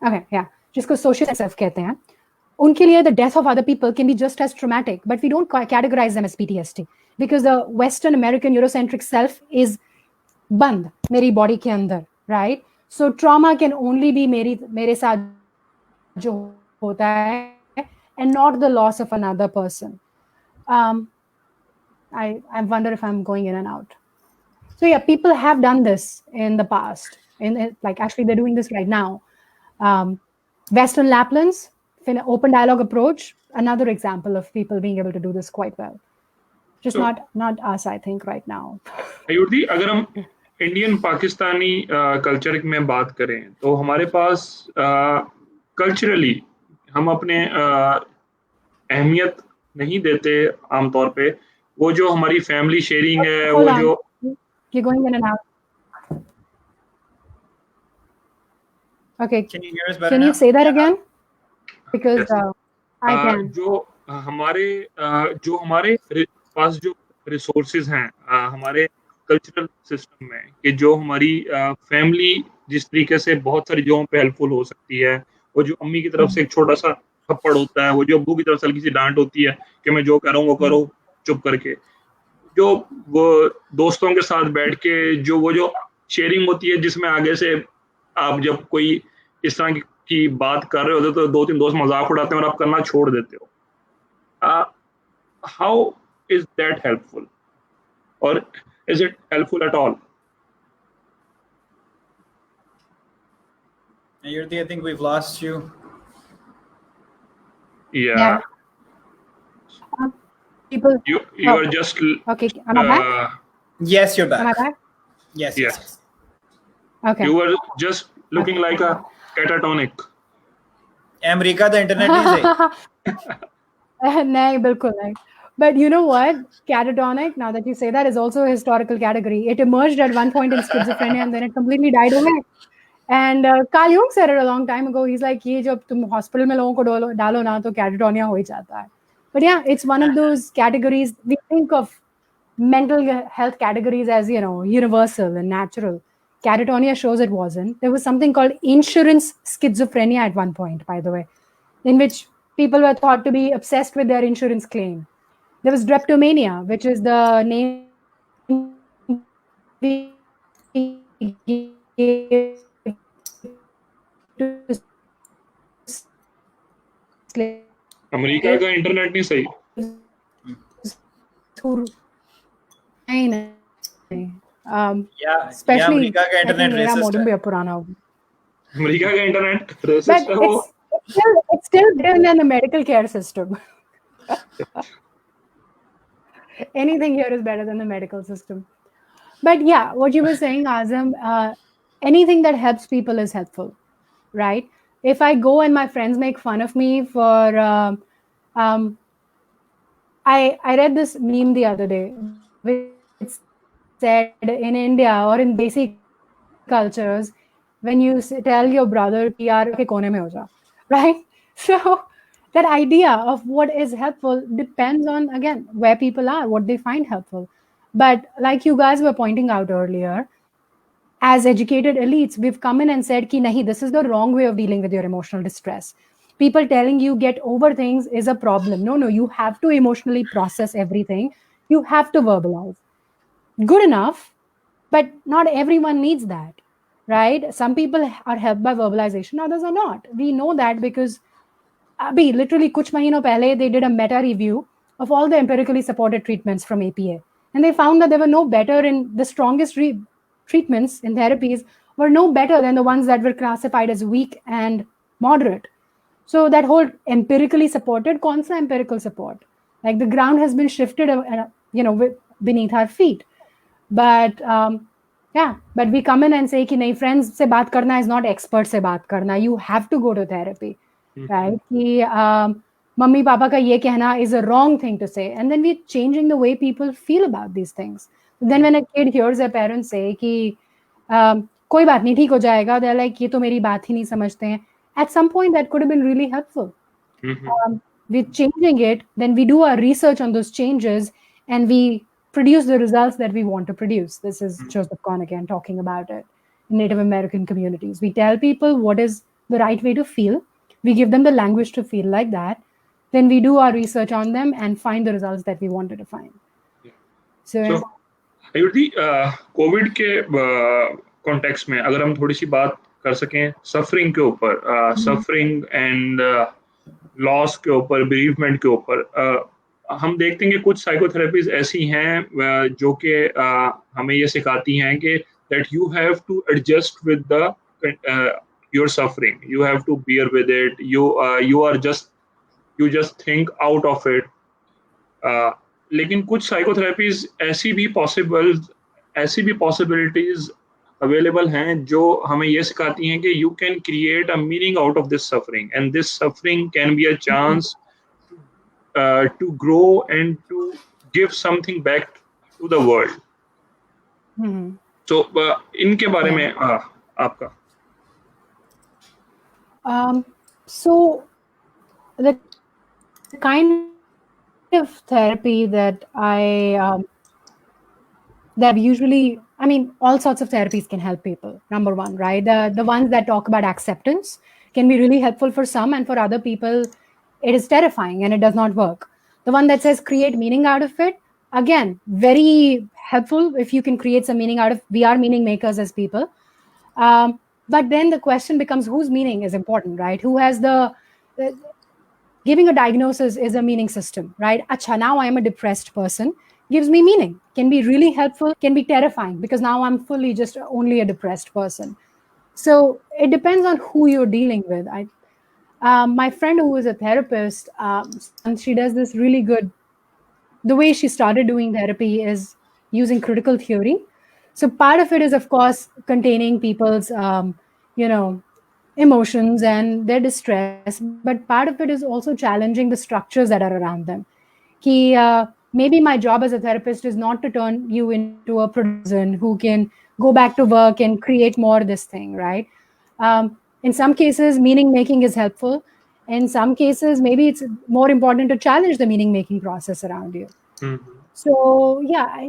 Okay, yeah. जिसको social self कहते हैं. उनके लिए the death of other people can be just as traumatic, but we don't categorize them as PTSD because the Western American Eurocentric self is बंद मेरी body के अंदर, right? So trauma can only be मेरे साथ जो होता है and not the loss of another person. I wonder if I'm going in and out. So yeah, people have done this in the past. Like actually they're doing this right now. Western Laplands, open dialogue approach, another example of people being able to do this quite well. Just not us, I think, right now. अयुर्दी, अगर हम Indian Pakistani culture में बात करें तो हमारे पास culturally हम अपने अहमियत नहीं देते आमतौर पे. वो जो हमारी फैमिली शेयरिंग है, वो जो You're going in and out. Okay. Can you hear us better Can now? you say that again? Because I can. जो हमारे पास जो रिसोर्सेज हैं हमारे कल्चरल सिस्टम में, कि जो हमारी फैमिली जिस तरीके से बहुत सारी जगहों पे हेल्पफुल हो सकती है, वो जो अम्मी की तरफ से एक छोटा सा थप्पड़ होता है, वो जो अब्बू की तरफ से हल्की सी डांट होती है कि मैं जो कह रहा हूँ वो करो चुप करके, जो वो दोस्तों के साथ बैठ के जो शेयरिंग होती है, जिसमें आगे से आप जब कोई इस तरह की बात कर रहे होते तो 2-3 दोस्त मजाक उड़ाते हैं और आप करना छोड़ देते हो. How is that helpful, or is it helpful at all? Yurdi, I think we've lost you. Yeah. People. You are just. Okay, am I back? Yes, you're back. Am I back? Yes. Okay. You were just looking like a catatonic. America तो internet नहीं सही. नहीं, बिल्कुल नहीं. But you know what? Catatonic, now that you say that, is also a historical category. It emerged at one point in schizophrenia and then it completely died away. And Carl Jung said it a long time ago. He's like, ये जब तुम hospital में लोगों को डालो ना तो catatonia हो ही जाता है. But yeah, it's one of those categories. We think of mental health categories as, universal and natural. Catatonia shows it wasn't. There was something called insurance schizophrenia at one point, by the way, in which people were thought to be obsessed with their insurance claim. There was drapetomania, which is the name we gave to America का internet नहीं सही. Especially America का internet मेरा resist modem है. भी पुराना होगा. America का इंटरनेट But रेसिस्ट है वो. it's still better than the medical care system. Anything here is better than the medical system. But yeah, what you were saying, Azam, anything that helps people is helpful, right? If I go and my friends make fun of me for, I read this meme the other day, which said in India or in basic cultures, when you tell your brother कि यार के कोने में हो जा, right? So that idea of what is helpful depends on, again, where people are, what they find helpful. But like you guys were pointing out earlier, as educated elites, we've come in and said, ki nahi, this is the wrong way of dealing with your emotional distress. People telling you get over things is a problem. No, no, you have to emotionally process everything. You have to verbalize. Good enough, but not everyone needs that, right? Some people are helped by verbalization, others are not. We know that because abhi literally kuch mahino pehle they did a meta review of all the empirically supported treatments from APA, and they found that they were no better in the strongest treatments in therapies were no better than the ones that were classified as weak and moderate. So that whole empirically supported, kaun sa empirical support? Like the ground has been shifted, beneath our feet. But yeah, but we come in and say कि नहीं, friends से बात करना is not expert से बात करना. You have to go to therapy, right? कि mummy papa का ये कहना is a wrong thing to say, and then we're changing the way people feel about these things. Then when a kid hears their parents say कि कोई बात नहीं, ठीक हो जाएगा, they're like ये तो मेरी बात ही नहीं समझते हैं. At some point that could have been really helpful. We're changing it, then we do our research on those changes, and we produce the results that we want to produce. This is Joseph Kahn again talking about it in Native American communities. We tell people what is the right way to feel. We give them the language to feel like that. Then we do our research on them and find the results that we wanted to find. So Ayurdi, covid के context में अगर हम थोड़ी सी बात कर सकें suffering के ऊपर, सफरिंग एंड लॉस के ऊपर, बेरीवमेंट के ऊपर, हम देखते हैं कि कुछ साइकोथेरेपीज ऐसी हैं जो कि हमें ये सिखाती हैं कि that you have to adjust with the your suffering, you have to bear with it, you just think out of it. लेकिन कुछ साइकोथेरेपीज ऐसी भी पॉसिबिलिटीज अवेलेबल हैं जो हमें ये सिखाती हैं कि you can create a meaning out of this suffering, and this suffering can be a chance to grow and to give something back to the world. So इनके बारे में आपका so the kind of therapy that that usually, I mean, all sorts of therapies can help people, number one, right? The ones that talk about acceptance can be really helpful for some, and for other people it is terrifying and it does not work. The one that says create meaning out of it, again, very helpful if you can create some meaning out of. We are meaning makers as people. But then the question becomes whose meaning is important, right? Who has giving a diagnosis is a meaning system, right? Acha, now I am a depressed person, gives me meaning, can be really helpful, can be terrifying because now I'm fully just only a depressed person. So it depends on who you're dealing with. My friend who is a therapist, and she does this really good, the way she started doing therapy is using critical theory. So part of it is, of course, containing people's, emotions and their distress, but part of it is also challenging the structures that are around them. Maybe my job as a therapist is not to turn you into a person who can go back to work and create more this thing, right? In some cases, meaning making is helpful. In some cases, maybe it's more important to challenge the meaning making process around you. So yeah,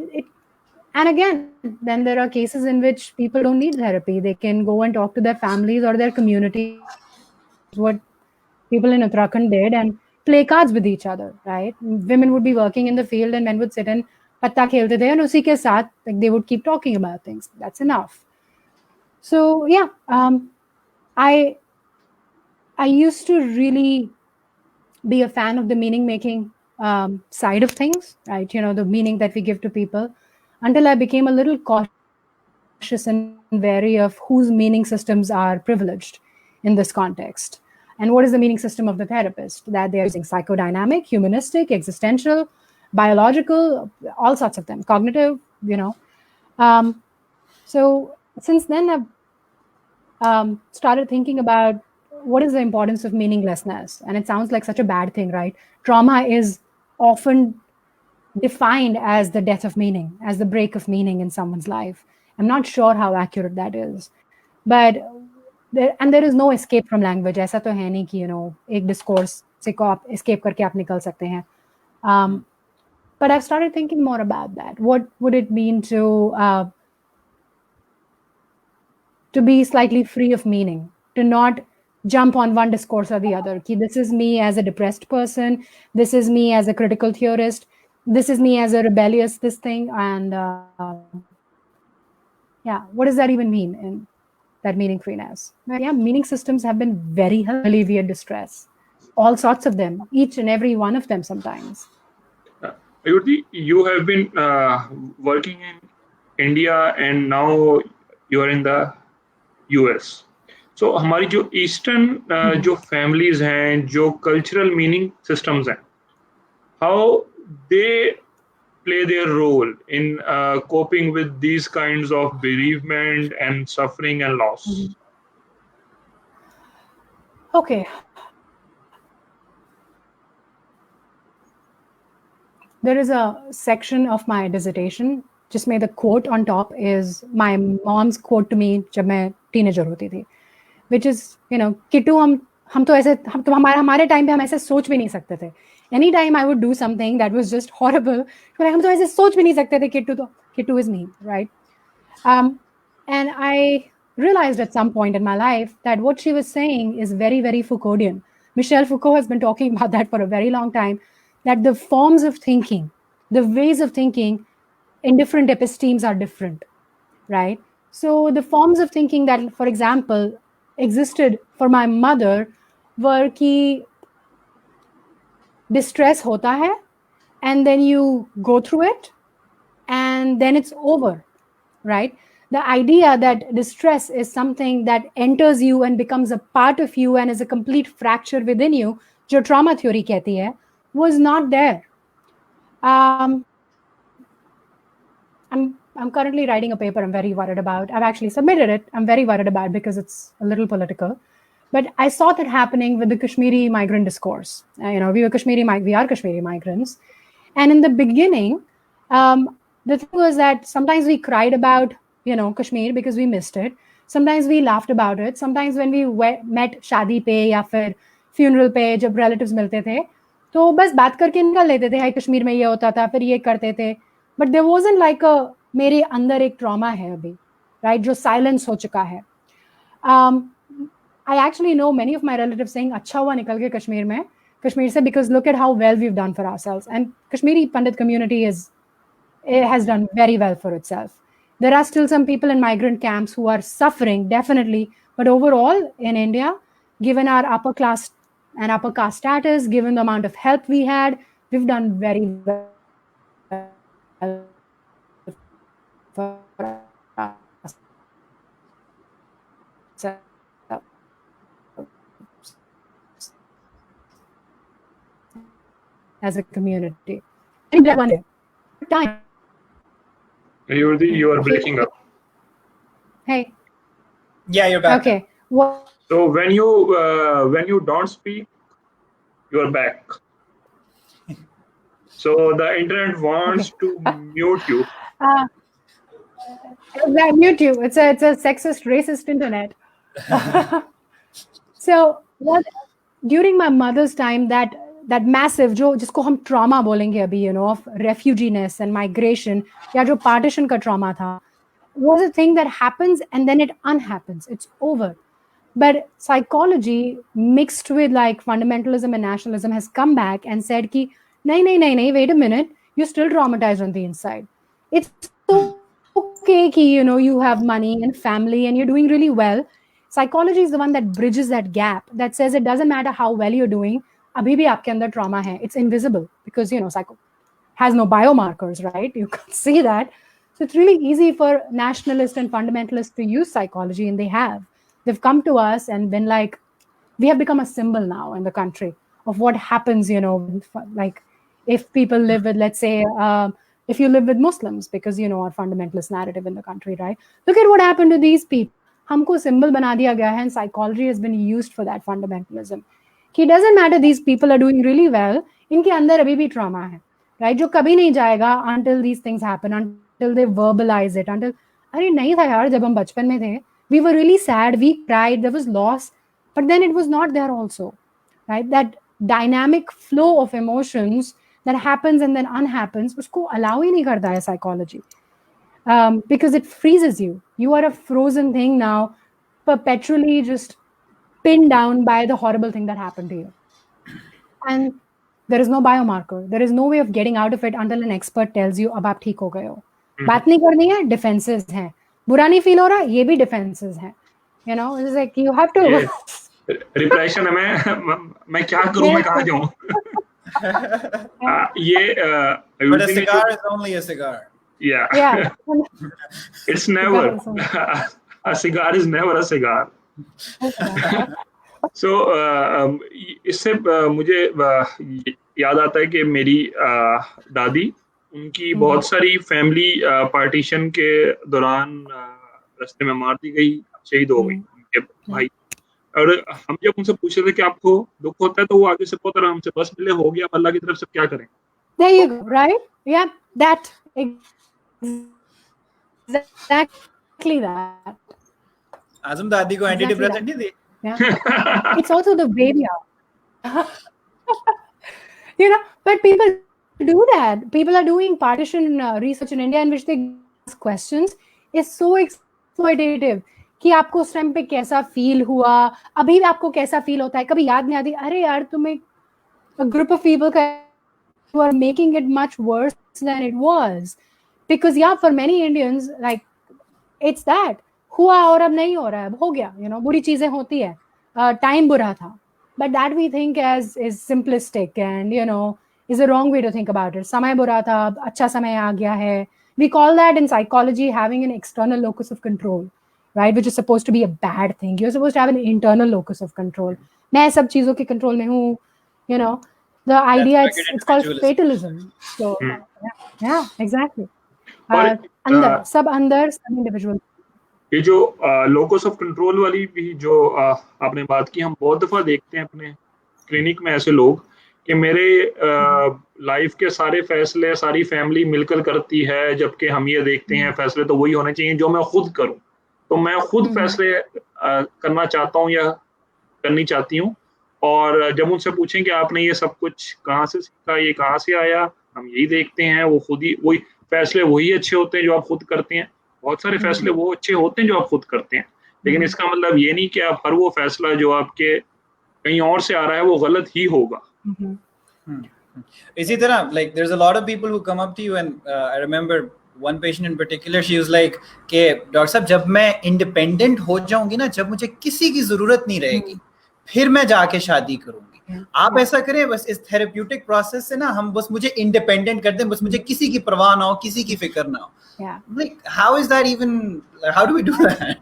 and again, then there are cases in which people don't need therapy. They can go and talk to their families or their communities, which is what people in Uttarakhand did, and play cards with each other, right? Women would be working in the field and men would sit and patta khelte the, and usi ke saath, like, they would keep talking about things. That's enough. So yeah, I used to really be a fan of the meaning making side of things, right? The meaning that we give to people, until I became a little cautious and wary of whose meaning systems are privileged in this context. And what is the meaning system of the therapist? That they are using psychodynamic, humanistic, existential, biological, all sorts of them, cognitive, So since then, I've started thinking about what is the importance of meaninglessness. And it sounds like such a bad thing, right? Trauma is often defined as the death of meaning, as the break of meaning in someone's life. I'm not sure how accurate that is. But there is no escape from language. ऐसा तो है नहीं कि एक discourse से को आप escape करके आप निकल सकते हैं. But I've started thinking more about that. What would it mean to be slightly free of meaning, to not jump on one discourse or the other? Ki this is me as a depressed person, this is me as a critical theorist, this is me as a rebellious this thing, and yeah, what does that even mean in that meaning freeness? Yeah, meaning systems have been very helpful to alleviate distress. All sorts of them, each and every one of them sometimes. Ayurdi, you have been working in India and now you are in the US. So हमारी जो eastern जो families हैं, जो cultural meaning systems हैं, how they play their role in coping with these kinds of bereavement and suffering and loss? Okay. There is a section of my dissertation जिसमें the quote on top is my mom's quote to me जब मैं teenager होती थी, which is Kittu हम तो ऐसे हम हमारे टाइम पे हम ऐसे सोच भी नहीं सकते थे. Any time I would do something that was just horrible, हम तो ऐसे सोच भी नहीं सकते थे. Kittu is me, right? And I realized at some point in my life that what she was saying is very, very Foucauldian. Michel Foucault has been talking about that for a very long time, that the forms of thinking, the ways of thinking in different epistemes are different, right? So the forms of thinking that, for example, existed for my mother were कि distress होता है, and then you go through it, and then it's over, right? The idea that distress is something that enters you and becomes a part of you and is a complete fracture within you, जो trauma theory कहती है, was not there. I'm currently writing a paper I'm very worried about. I've actually submitted it. I'm very worried about it because it's a little political. But I saw that happening with the Kashmiri migrant discourse. We are Kashmiri migrants. And in the beginning, the thing was that sometimes we cried about, Kashmir because we missed it. Sometimes we laughed about it. Sometimes when we met शादी पे या फिर funeral पे जब relatives मिलते थे, तो बस बात करके निकल लेते थे, हाय कश्मीर में ये होता था, फिर ये करते थे. But there wasn't like मेरे अंदर एक trauma है अभी, right? जो silence हो चुका है. I actually know many of my relatives saying अच्छा हुआ निकल के कश्मीर से, because look at how well we've done for ourselves. And Kashmiri Pandit community has done very well for itself. There are still some people in migrant camps who are suffering, definitely. But overall, in India, given our upper class and upper caste status, given the amount of help we had, we've done very well for ourselves as a community. One time. You are breaking up. Hey. Yeah, you're back. Okay. So when you don't speak, you are back. So the internet wants to mute you. Mute you. It's a sexist, racist internet. So during my mother's time, that massive जिसको हम trauma बोलेंगे अभी, of refuginess and migration, या जो partition का trauma था, was a thing that happens and then it unhappens. It's over. But psychology mixed with like fundamentalism and nationalism has come back and said ki nahi, wait a minute, you're still traumatized on the inside. It's okay ki you have money and family and you're doing really well. Psychology is the one that bridges that gap, that says it doesn't matter how well you're doing, abhi bhi aapke andar trauma hai. It's invisible because psycho has no biomarkers, right? You can't see that. So it's really easy for nationalists and fundamentalists to use psychology, and they have. They've come to us and been like, we have become a symbol now in the country of what happens, like if people live with, let's say, if you live with Muslims, because, our fundamentalist narrative in the country, right? Look at what happened to these people. Humko symbol bana diya gaya hai, and psychology has been used for that fundamentalism. It doesn't matter, these people are doing really well, inke andar abhi bhi trauma hai, right? Jo kabhi nahi jayega until these things happen, until they verbalize it, until, अरे नहीं था यार जब हम बचपन में थे, We were really sad, we cried, there was loss, but then it was not there also, right? That dynamic flow of emotions that happens and then unhappens, usko allow hi nahi karta hai psychology, because it freezes you. You are a frozen thing now, perpetually just pinned down by the horrible thing that happened to you. And there is no biomarker, there is no way of getting out of it until an expert tells you अब आप ठीक हो गए हो. बात नहीं करनी है, defenses हैं. बुरा नहीं feel हो रहा, ये भी defenses हैं. You know, it's like you have to. Repression है, मैं क्या करूं, मैं कहाँ जाऊं. ये but a cigar is only a cigar. Yeah. It's never a cigar is never a cigar. So इससे मुझे याद आता है कि मेरी दादी, उनकी बहुत सारी फैमिली पार्टीशन के दौरान रास्ते में मार दी गई, शहीद हो गई उनके भाई. और हम जब उनसे पूछ रहे थे कि आपको दुख होता है, तो वो आगे से बहुत आराम से, बस मिले हो गया, अल्लाह की तरफ से क्या करें. There you go, right? Yeah, that exactly that. आजम दादी को एंटी डिप्रेसेंट नहीं दी. Yeah. It's also the way we are. You know, but people do that. People are doing partition research in India in which they ask questions. It's so exploitative कि आपको उस time पे कैसा feel हुआ, अभी आपको कैसा फील होता है, कभी याद नहीं आती, अरे यार तुम्हें a group of people who are making it much worse than it was. Because yeah, for many Indians, like it's that हुआ और अब नहीं हो रहा है, हो गया, you know, बुरी चीजें होती है, टाइम बुरा था, but that we think as is simplistic and you know is a wrong way to think about it. समय बुरा था, अब अच्छा समय आ गया है. We call that in psychology having an external locus of control, right, which is supposed to be a bad thing. You're supposed to have an internal locus of control. मैं सब चीजों के control में हूँ, you know, the idea it's called fatalism. So yeah, exactly. अंदर सब individual. ये जो लोकस ऑफ कंट्रोल वाली भी जो आपने बात की, हम बहुत दफा देखते हैं अपने क्लिनिक में ऐसे लोग कि मेरे लाइफ के सारे फैसले सारी फैमिली मिलकर करती है, जबकि हम ये देखते हैं फैसले तो वही होने चाहिए जो मैं खुद करूं. तो मैं खुद फैसले करना चाहता हूं या करनी चाहती हूं, और जब उनसे पूछें कि आपने ये सब कुछ कहाँ से सीखा, ये कहाँ से आया, हम यही देखते हैं वो खुद ही वही फैसले वही अच्छे होते हैं जो आप खुद करते हैं. बहुत सारे फैसले वो अच्छे होते हैं जो आप खुद करते हैं, लेकिन इसका मतलब ये नहीं कि आप हर वो फैसला जो आपके कहीं और से आ रहा है वो गलत ही होगा. इसी तरह like there's a lot of people who come up to you and I remember one patient in particular, she was like कि डॉक्टर साहब जब मैं इंडिपेंडेंट हो जाऊंगी ना, जब मुझे किसी की जरूरत नहीं रहेगी, फिर मैं जाके शादी करूंगी. आप ऐसा करें, बस इस थेरेप्यूटिक प्रोसेस से ना हम बस मुझे इंडिपेंडेंट कर दें, बस मुझे किसी की परवाह ना हो, किसी की फिक्र ना हो. Like how is that even, how do we do that?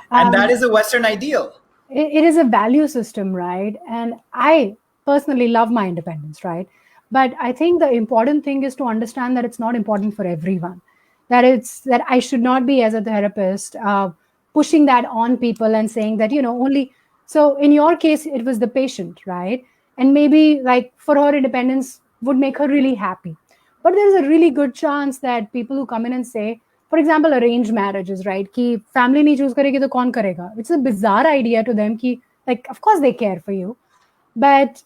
And that is a Western ideal. It is a value system, right? And I personally love my independence, right? But I think the important thing is to understand that it's not important for everyone. That I should not be, as a therapist, pushing that on people and saying that, you know, only. So in your case, it was the patient, right? And maybe like for her, independence would make her really happy. But there's a really good chance that people who come in and say, for example, arranged marriages, right? Ki family nahi choose karegi to kaun karega? It's a bizarre idea to them. Ki like, of course they care for you, but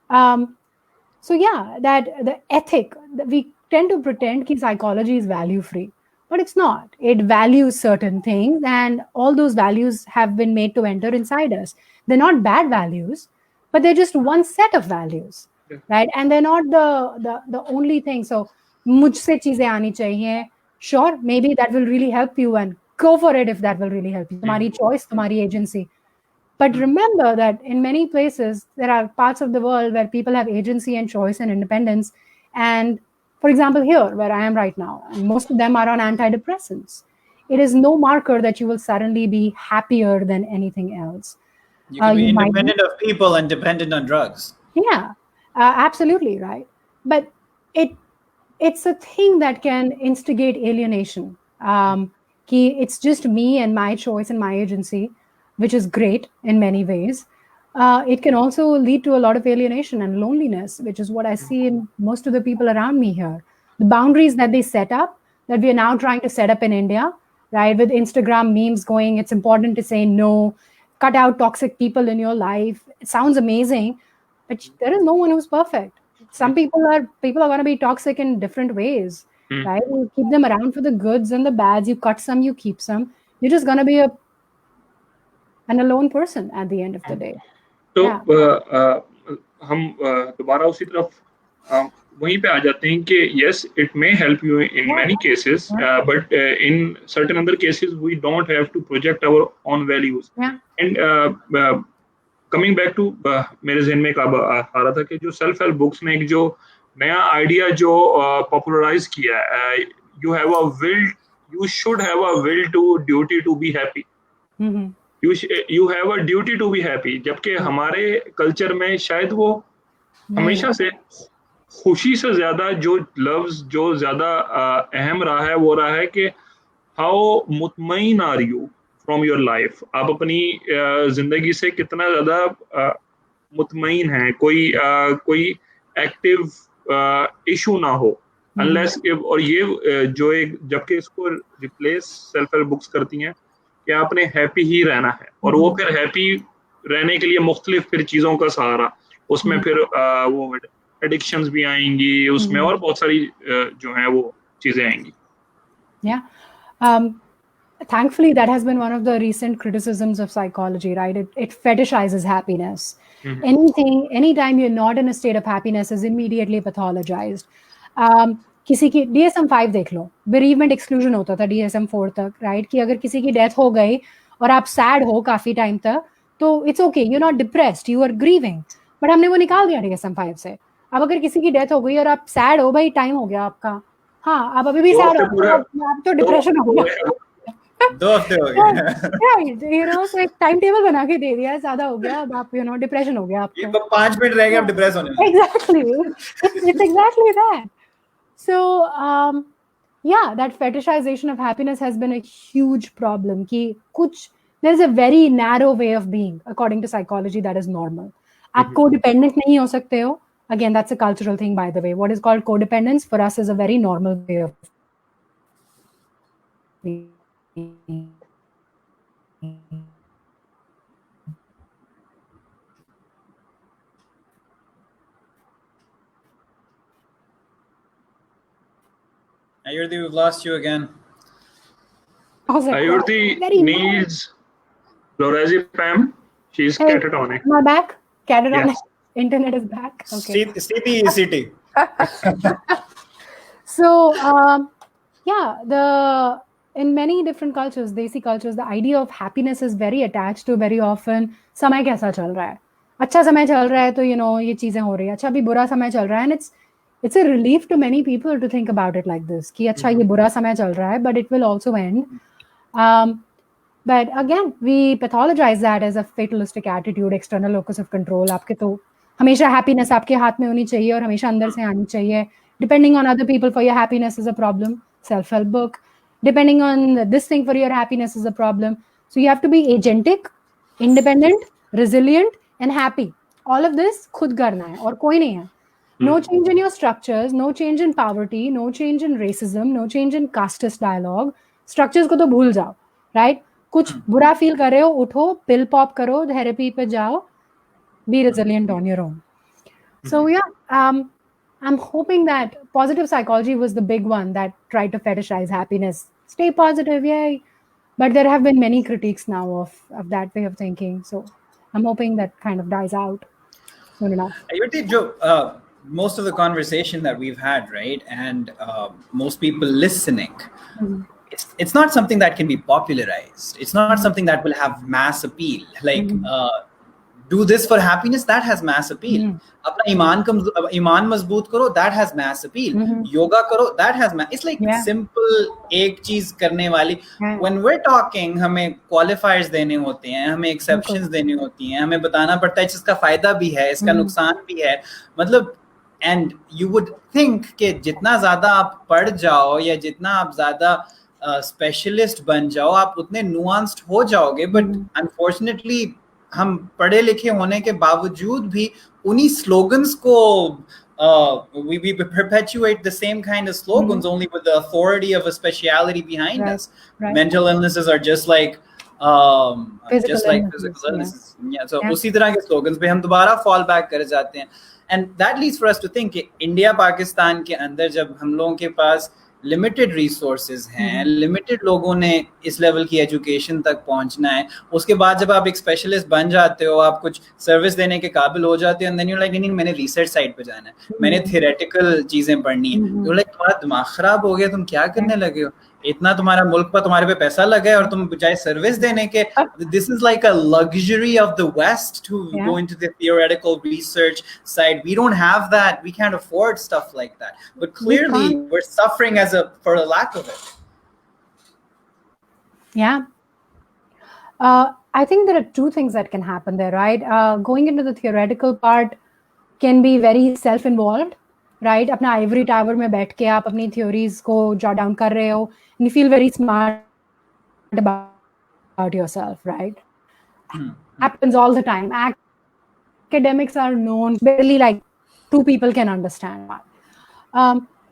so yeah, that the ethic, we tend to pretend ki psychology is value free, but it's not. It values certain things, and all those values have been made to enter inside us. They're not bad values, but they're just one set of values. Right, and they're not the only thing. So मुझसे चीजें आनी चाहिए, sure, maybe that will really help you, and go for it if that will really help you. तुम्हारी choice, तुम्हारी agency. But remember that in many places there are parts of the world where people have agency and choice and independence. And for example, here where I am right now, and most of them are on antidepressants. It is no marker that you will suddenly be happier than anything else. You can be independent of people and dependent on drugs. Yeah. Absolutely, right. But it's a thing that can instigate alienation. It's just me and my choice and my agency, which is great in many ways. It can also lead to a lot of alienation and loneliness, which is what I see in most of the people around me here. The boundaries that they set up, that we are now trying to set up in India, right? With Instagram memes going, it's important to say no, cut out toxic people in your life. It sounds amazing, but there is no one who's perfect. Some people are going to be toxic in different ways, right? You keep them around for the goods and the bads. You cut some, you keep some. You're just going to be an alone person at the end of the day. तो Yeah. हम दोबारा उसी तरफ वहीं पे आ जाते हैं कि yes, it may help you in many cases, but in certain other cases we don't have to project our own values. And coming back to मेरे ज़हन में एक आ रहा था कि जो सेल्फ हेल्प बुक्स ने एक जो नया आइडिया जो पॉपुलराइज किया है, you should have a will to duty to be happy. You have a duty to be happy. जबकि हमारे कल्चर में शायद वो हमेशा से खुशी से ज्यादा जो लफ्ज जो ज्यादा अहम रहा है वो रहा है कि हाउ मुतमईन are you from your life, आप अपनी जिंदगी से कितना ज्यादा मुतमईन हैं, कोई एक्टिव इशू ना हो अनलेस, और ये जो एक जबकि इसको रिप्लेस सेल्फ हेल्प बुक्स करती हैं कि आपने हैप्पी ही रहना है, और वो फिर हैप्पी रहने के लिए मुख्तलिफ फिर चीजों का सहारा, उसमें फिर वो एडिक्शंस भी आएंगी उसमें, और बहुत सारी जो है वो चीजें आएंगी. Thankfully, that has been one of the recent criticisms of psychology, right? It fetishizes happiness. Anytime you're not in a state of happiness is immediately pathologized. किसी की DSM-5 देख लो, bereavement exclusion होता था DSM-4 तक, right? कि अगर किसी की डेथ हो गई और आप सैड हो काफी टाइम तक, तो it's okay, you not depressed, you are grieving. But हमने वो निकाल दिया DSM-5 से. अब अगर किसी की डेथ हो गई और आप सैड हो, भाई टाइम हो गया आपका, हाँ आप अभी भी सैड हो, आप तो डिप्रेशन हो गया, 2 हफ्ते हो गए, यू नो, सो एक टाइम टेबल बना के दे दिया, ज्यादा हो गया, अब आप यू नो डिप्रेशन हो गया आपको, 5 मिनट रह गए अब डिप्रेस होने में. Exactly, it's exactly that. So, that fetishization of happiness has been a huge problem. There's a very narrow way of being, according to psychology, that is normal. आप codependent नहीं हो सकते हो. Again, that's a cultural thing, by the way. What is called codependence for us is a very normal way of being. Ayurdi, we've lost you again. Ayurdi needs lorazepam. She's catatonic. Am I back? Catatonic. Yes. Internet is back. Okay. CT. So, in many different cultures, Desi cultures, the idea of happiness is very attached to very often समय कैसा चल रहा है. अच्छा समय चल रहा है तो you know ये चीजें हो रही है. अच्छा अभी बुरा समय चल रहा है, and it's a relief to many people to think about it like this कि अच्छा ये बुरा समय चल रहा है, but it will also end. But again, we pathologize that as a fatalistic attitude, external locus of control. आपके तो हमेशा happiness आपके हाथ में होनी चाहिए और हमेशा अंदर से आनी चाहिए. Depending on other people for your happiness is a problem. Self-help book. Depending on this thing for your happiness is a problem. So you have to be agentic, independent, resilient, and happy. All of this खुद करना है और कोई नहीं है. No change in your structures, no change in poverty, no change in racism, no change in casteist dialogue. Structures को तो भूल जाओ, right? कुछ बुरा feel कर रहे हो, उठो, pill pop करो, therapy पे जाओ, be resilient on your own. So I'm hoping that positive psychology was the big one that tried to fetishize happiness. Stay positive, yay! But there have been many critiques now of that way of thinking. So I'm hoping that kind of dies out soon enough. Most of the conversation that we've had, right, and most people listening, it's not something that can be popularized. It's not something that will have mass appeal. Like, do this for happiness, that has mass appeal. अपना ईमान मजबूत करो, that has mass appeal. Yoga करो, that has mass. It's like simple एक चीज करने वाली. When we're talking, हमें qualifiers देने होते हैं, हमें exceptions देने होती हैं, हमें बताना पड़ता है इसका फायदा भी है, इसका नुकसान भी है. मतलब and you would think कि जितना ज़्यादा आप पढ़ जाओ या जितना आप ज़्यादा specialist बन जाओ, आप उतने nuanced हो जाओगे. But unfortunately हम पढ़े लिखे होने के बावजूद भी उन्हीं स्लोगन्स को we perpetuate the same kind of slogans, only with the authority of a speciality behind us. Mental illnesses are just like physical illnesses. Yeah. So उसी तरह के slogans पे हम दोबारा fall back कर जाते हैं. And that leads for us to think कि इंडिया पाकिस्तान के अंदर जब हम लोगों के पास लिमिटेड रिसोर्सेज हैं, लिमिटेड लोगों ने इस लेवल की एजुकेशन तक पहुंचना है, उसके बाद जब आप एक स्पेशलिस्ट बन जाते हो, आप कुछ सर्विस देने के काबिल हो जाते हो, एंड देन यू लाइक नहीं मैंने रिसर्च साइड पे जाना है, मैंने थियोरेटिकल चीजें पढ़नी है, यू लाइक तुम्हारा दिमाग खराब हो गया, तुम क्या करने लगे हो, इतना तुम्हारा मुल्क पर तुम्हारे पे पैसा लगा है और तुम बजाय सर्विस देने के, this is like a luxury of the West to go into the theoretical research side. We don't have that. We can't afford stuff like that. But clearly we're suffering for a lack of it. Yeah. I think there are two things that can happen there, right? Going into the theoretical part can be very self-involved, right? अपना ivory tower में बैठ के आप अपनी theories को jot down कर रहे हो, and you feel very smart about yourself, right? Happens all the time. Academics are known, barely like two people can understand that.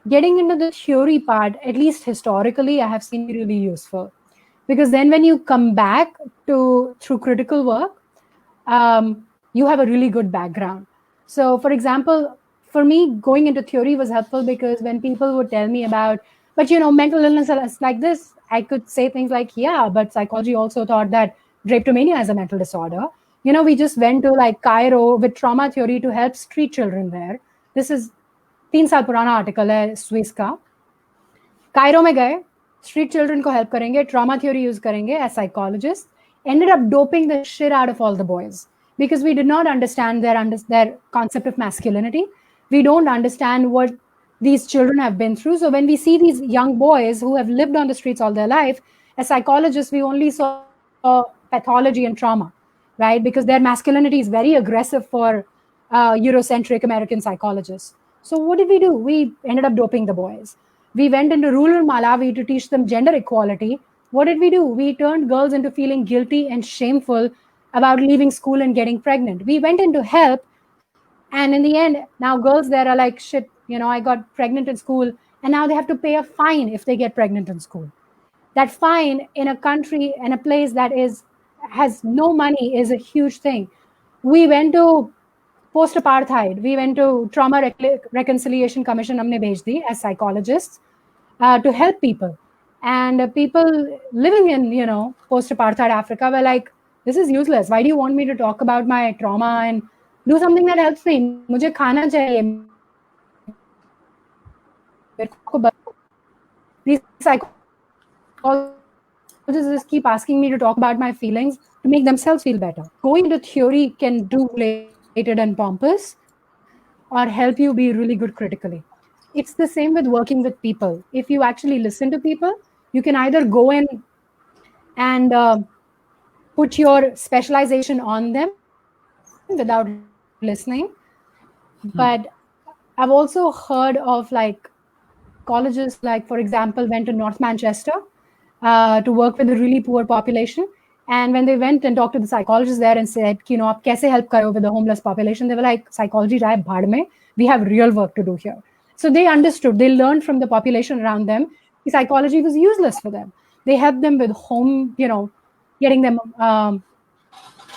Getting into the theory part, at least historically, I have seen really useful. Because then when you come back through critical work, you have a really good background. So for example, for me, going into theory was helpful because when people would tell me about, but mental illness is like this, I could say things like, yeah, but psychology also thought that drapetomania is a mental disorder. We just went to like Cairo with trauma theory to help street children there. This is 3 साल पुराना article है Swiss का. Cairo में गए, street children को help करेंगे, trauma theory use करेंगे as psychologists, ended up doping the shit out of all the boys because we did not understand their concept of masculinity. We don't understand what these children have been through. So when we see these young boys who have lived on the streets all their life, as psychologists, we only saw pathology and trauma, right? Because their masculinity is very aggressive for Eurocentric American psychologists. So what did we do? We ended up doping the boys. We went into rural Malawi to teach them gender equality. What did we do? We turned girls into feeling guilty and shameful about leaving school and getting pregnant. We went into help. And in the end, now girls there are like, shit, I got pregnant in school. And now they have to pay a fine if they get pregnant in school. That fine in a country, in a place that has no money is a huge thing. We went to post-apartheid. We went to Trauma Reconciliation Commission humne bhej di as psychologists to help people. And people living in, post-apartheid Africa were like, this is useless. Why do you want me to talk about my trauma and do something that helps me? Mujhe khana chahiye. These psychologists just keep asking me to talk about my feelings to make themselves feel better. Going into theory can do related and pompous or help you be really good critically. It's the same with working with people. If you actually listen to people, you can either go in and put your specialization on them without listening. But I've also heard of like colleges, like for example, went to North Manchester to work with a really poor population. And when they went and talked to the psychologists there and said, aap kaise help karo with the homeless population? They were like, psychology jaaye bhaad mein, we have real work to do here. So they understood, they learned from the population around them, psychology was useless for them. They helped them with home, getting them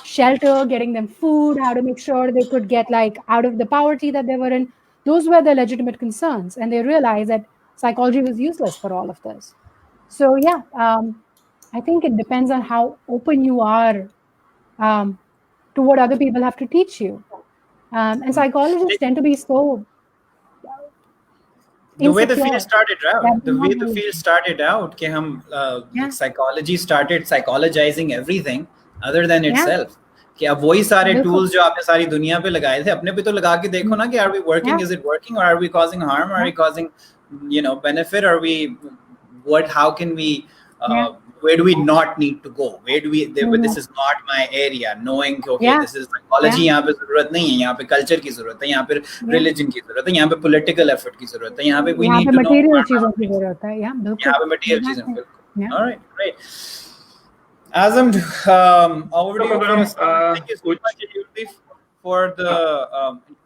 shelter, getting them food, how to make sure they could get like out of the poverty that they were in. Those were their legitimate concerns. And they realized that psychology was useless for all of this. So yeah, I think it depends on how open you are to what other people have to teach you. And psychologists tend to be so the way the field started out, कि हम psychology started psychologizing everything other than itself. कि अब वही सारे tools जो आपने सारी दुनिया पे लगाए थे अपने पे तो लगा के देखो ना कि are we working, is it working, or are we causing harm, are we causing benefit, are we how can we where do we not need to go, where do we this is not my area, knowing okay this is psychology, यहाँ पे जरूरत नहीं है, यहाँ पे culture की जरूरत है, यहाँ पे religion की जरूरत है, यहाँ पे political effort की जरूरत है, यहाँ पे we need to know material चीजों की जरूरत है, यहाँ पे material चीजें. All right, great. Azam, over to you. Thank you so much for the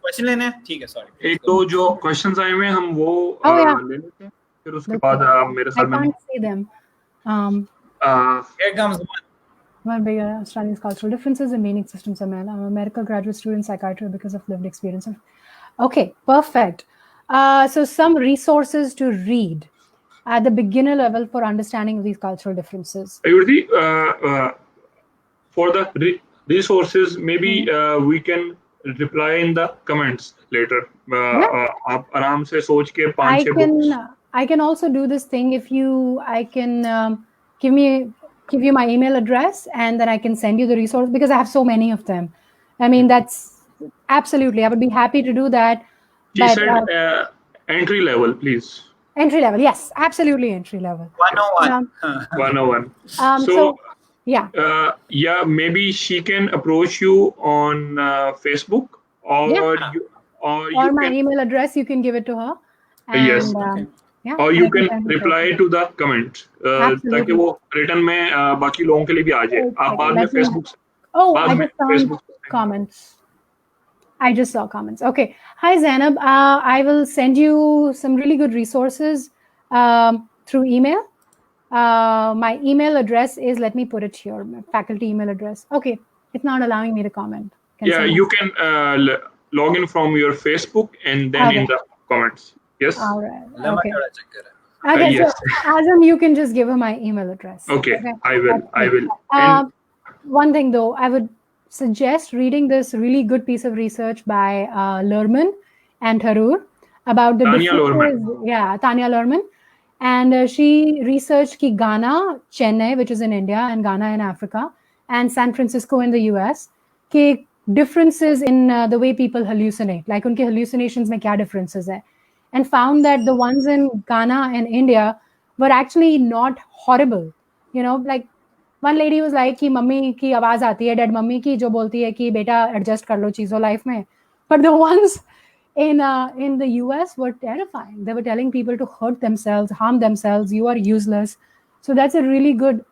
question लेने हैं? ठीक है, सॉरी। एक तो जो क्वेश्चंस आए हुए हैं हम वो ले लेते हैं, फिर उसके बाद मेरे I सर में can't see them. Here comes one. One big understanding is cultural differences and meaning systems. I'm a medical graduate student psychiatry because of lived experience. Okay, perfect. So some resources to read at the beginner level for understanding of these cultural differences. Ayurdi, for the resources, maybe we can reply in the comments later. आप आराम से सोच के 5-6 books. I can also do this thing if you, I can give you my email address and then I can send you the resource because I have so many of them. I mean, that's absolutely, I would be happy to do that. She said entry level, please. Entry level, yes, absolutely entry level. 101. 101. So yeah. Yeah, maybe she can approach you on Facebook or or my email address, you can give it to her. And, yes. Yeah, or you can reply to the comment ताकि वो written में बाकी लोगों के लिए भी आ जाए. आप बाद में Facebook से. Oh, I just found comments. I just saw comments. Okay. Hi, Zainab. I will send you some really good resources through email. My email address is, let me put it here, my faculty email address. Okay. It's not allowing me to comment. You can log in from your Facebook and then in the comments. Yes. All right. Okay. Okay. Yes. So, Azam, you can just give her my email address. Okay. I will. One thing though, I would suggest reading this really good piece of research by Lerman and Tharoor about the Tanya Lerman. Yeah, Tanya Lerman. And she researched ki Ghana, Chennai, which is in India, and Ghana in Africa, and San Francisco in the US, ki differences in the way people hallucinate, like unke hallucinations mein kya differences hai, and found that the ones in Ghana and India were actually not horrible. You know, like one lady was like कि mummy की आवाज आती है dead mummy की जो बोलती है कि बेटा एडजस्ट कर लो चीजों लाइफ में, but the ones in the US were terrifying. They were telling people to hurt themselves, harm themselves, you are useless. So that's a really good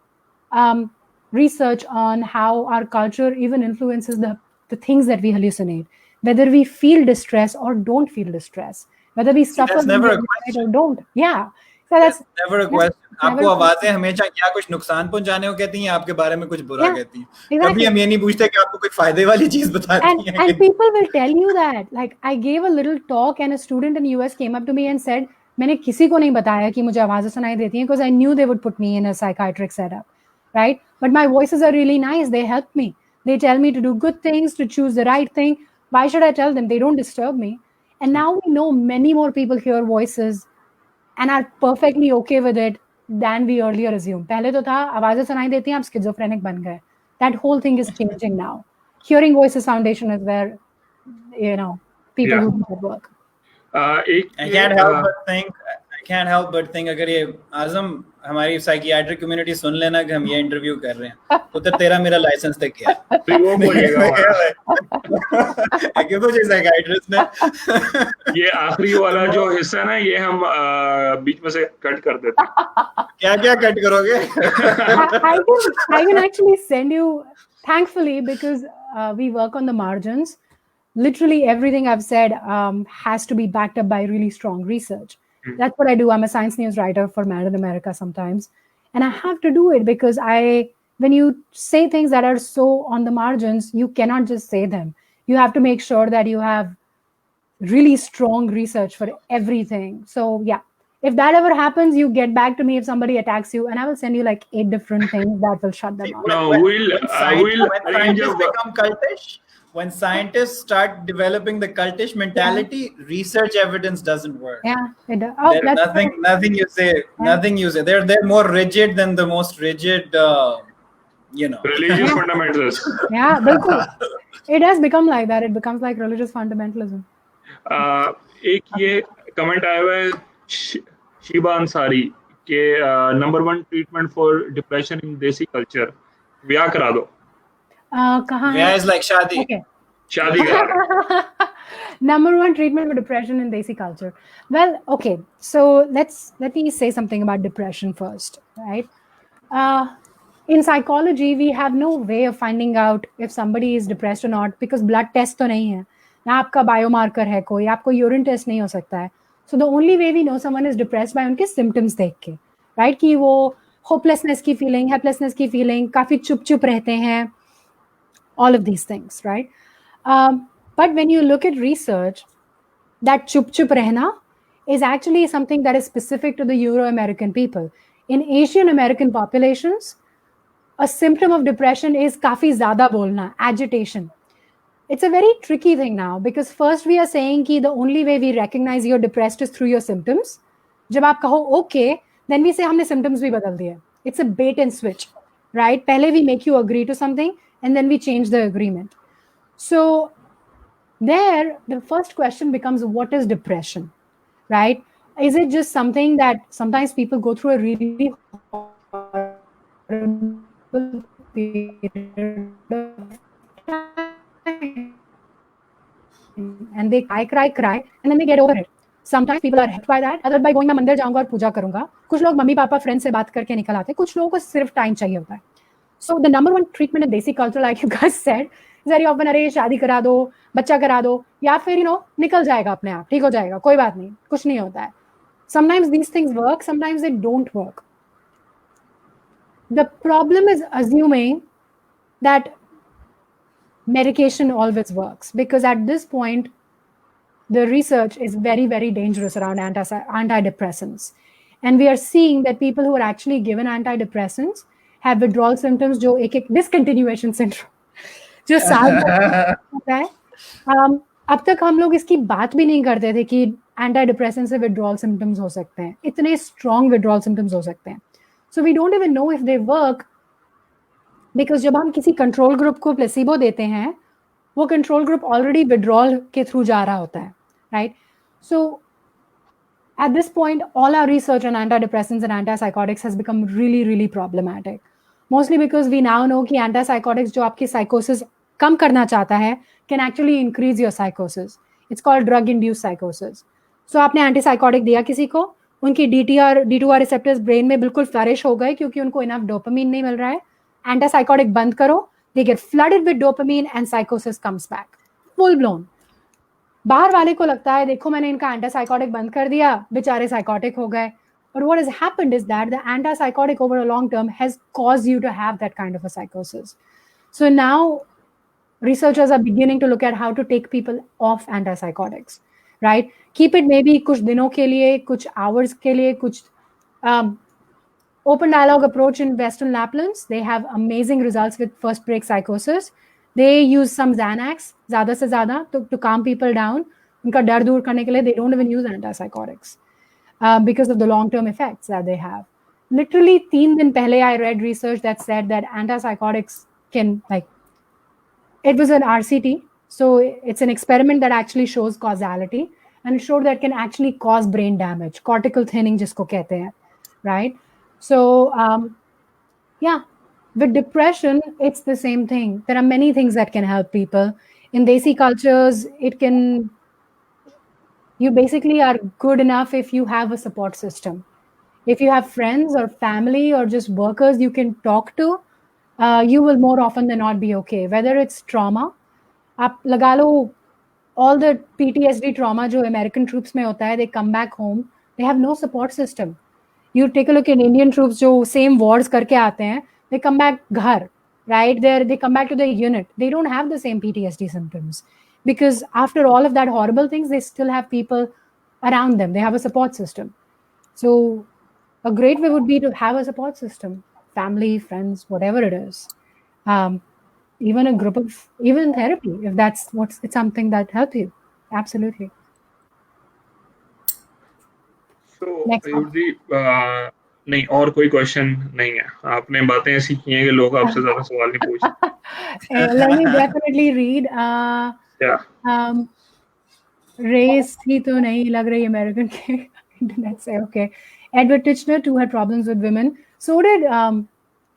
research on how our culture even influences the things that we hallucinate, whether we feel distress or don't feel distress, whether we suffer or don't. Yeah. So that's never a question. आपको आवाजें हमेशा क्या कुछ नुकसान पहुंचाने को कहती हैं, आपके बारे में कुछ बुरा कहती हैं. कभी हम ये नहीं पूछते कि आपको कोई फायदे वाली चीज बताती हैं. And people will tell you that. Like I gave a little talk and a student in US came up to me and said, मैंने किसी को नहीं बताया कि मुझे आवाजें सुनाई देती हैं because I knew they would put me in a psychiatric setup, right? But my voices are really nice. They help me. They tell me to do good things, to choose the right thing. Why should I tell them? They don't disturb me. And now we know many more people hear voices and are perfectly okay with it than we earlier assumed. पहले तो था आवाजें सुनाई देती हैं, आप schizophrenic बन गए. That whole thing is changing now. Hearing Voices Foundation is where, you know, people who do that work. I can't help but think अगर ये आजम हमारी साइकियाट्रिक कम्युनिटी सुन लेना कि हम ये इंटरव्यू कर रहे हैं, उधर तेरा मेरा लाइसेंस तक गया. वो बोलेगा कि मुझे साइकियाट्रिस्ट ने ये आखिरी वाला जो हिस्सा ना ये हम बीच में से कट कर देते हैं. क्या कट करोगे? I can actually send you, thankfully, because we work on the margins. Literally everything I've said has to be backed up by really strong research. That's what I do. I'm a science news writer for Mad in America sometimes. And I have to do it because when you say things that are so on the margins, you cannot just say them. You have to make sure that you have really strong research for everything. So yeah, if that ever happens, you get back to me if somebody attacks you and I will send you like 8 different things that will shut them up. No, when scientists become cultish, when scientists start developing the cultish mentality, research evidence doesn't work. Yeah, it does. Oh, nothing you say. They're more rigid than the most rigid, religious fundamentalists. Yeah, it has become like that. It becomes like religious fundamentalism. एक ये comment आया हुआ है शीबा अंसारी के number 1 treatment for depression in desi culture. ब्याह करा दो. कहाँ है? Yeah, is like शादी. Okay. शादी करा. Number 1 treatment for depression in desi culture. Well, okay. So let me say something about depression first, right? In psychology, we have no way of finding out if somebody is depressed or not because blood test तो नहीं है. ना आपका biomarker है कोई, आपको urine test नहीं हो सकता है. So the only way we know someone is depressed by उनके symptoms देख के, right? कि वो hopelessness की feeling, helplessness की feeling, काफी चुप रहते हैं, all of these things, right? But when you look at research, that chup rehna is actually something that is specific to the Euro-American people. In Asian American populations, a symptom of depression is kafi zyada bolna, agitation. It's a very tricky thing now because first we are saying कि the only way we recognize you're depressed is through your symptoms. जब आप कहो okay, then we say हमने symptoms भी बदल दिए. It's a bait and switch, right? पहले we make you agree to something and then we change the agreement. So there, the first question becomes, what is depression, right? Is it just something that sometimes people go through a really horrible period of time and they cry and then they get over it. Sometimes people are helped by that, other by going मैं मंदिर जाऊंगा और पूजा करूंगा. कुछ लोग mummy papa friend से बात करके निकल आते हैं, कुछ लोगों को सिर्फ टाइम चाहिए होता है. So the number one treatment in Desi culture, like you guys said, is very often अरे शादी करा दो, बच्चा करा दो, या फिर निकल जाएगा अपने आप, ठीक हो जाएगा, कोई बात नहीं, कुछ नहीं होता है. Sometimes these things work, sometimes they don't work. The problem is assuming that medication always works, because at this point, the research is very, very dangerous around antidepressants. And we are seeing that people who are actually given antidepressants have withdrawal symptoms, जो एक discontinuation syndrome, जो साल होता है. अब तक हम लोग इसकी बात भी नहीं करते थे कि antidepressants से withdrawal symptoms हो सकते हैं, इतने strong withdrawal symptoms हो सकते हैं. So we don't even know if they work, because जब हम किसी control group को placebo देते हैं, वो control group already withdrawal के through जा रहा होता है, right? So at this point, all our research on antidepressants and antipsychotics has become really, really problematic. Mostly because we now know कि antipsychotics जो आपकी psychosis कम करना चाहता है can actually increase your psychosis. It's called drug-induced psychosis. So आपने antipsychotic दिया किसी को, उनकी D2R receptors brain में बिल्कुल flourish हो गए क्योंकि उनको enough dopamine नहीं मिल रहा है. Antipsychotic बंद करो, they get flooded with dopamine and psychosis comes back. Full blown. बाहर वाले को लगता है देखो मैंने इनका एंटीसाइकोटिक बंद कर दिया, बेचारे साइकोटिक हो गए. But what has happened is that the antipsychotic over a long term has caused you to have that kind of a psychosis. So now researchers are beginning to look at how to take people off antipsychotics, right? Keep it maybe कुछ दिनों के लिए, कुछ hours के लिए, कुछ open dialogue approach in Western Laplands. They have amazing results with first break psychosis. They use some Xanax, ज़्यादा से ज़्यादा, to calm people down. उनका डर दूर करने के लिए they don't even use antipsychotics because of the long-term effects that they have. Literally 3 दिन पहले I read research that said that antipsychotics can, like, it was an RCT, so it's an experiment that actually shows causality, and it showed that can actually cause brain damage, cortical thinning जिसको कहते हैं, right? So yeah. With depression, it's the same thing. There are many things that can help people. In Desi cultures, you basically are good enough if you have a support system. If you have friends or family or just workers you can talk to, you will more often than not be okay. Whether it's trauma, आप लगा लो all the PTSD trauma जो American troops में होता है, they come back home, they have no support system. You take a look at Indian troops जो same wars करके आते हैं, they come back घर, right? They come back to their unit. They don't have the same PTSD symptoms because after all of that horrible things, they still have people around them. They have a support system. So a great way would be to have a support system, family, friends, whatever it is. Even a group of, even therapy, if that's it's something that helps you. Absolutely. So, नहीं और कोई question नहीं है. आपने बातें ऐसी की हैं कि लोग आपसे ज्यादा सवाल नहीं पूछते. Let me definitely read. Race ही तो नहीं लग रही अमेरिकन के इंटरनेट से. Okay. Edward Titchener too had problems with women. So did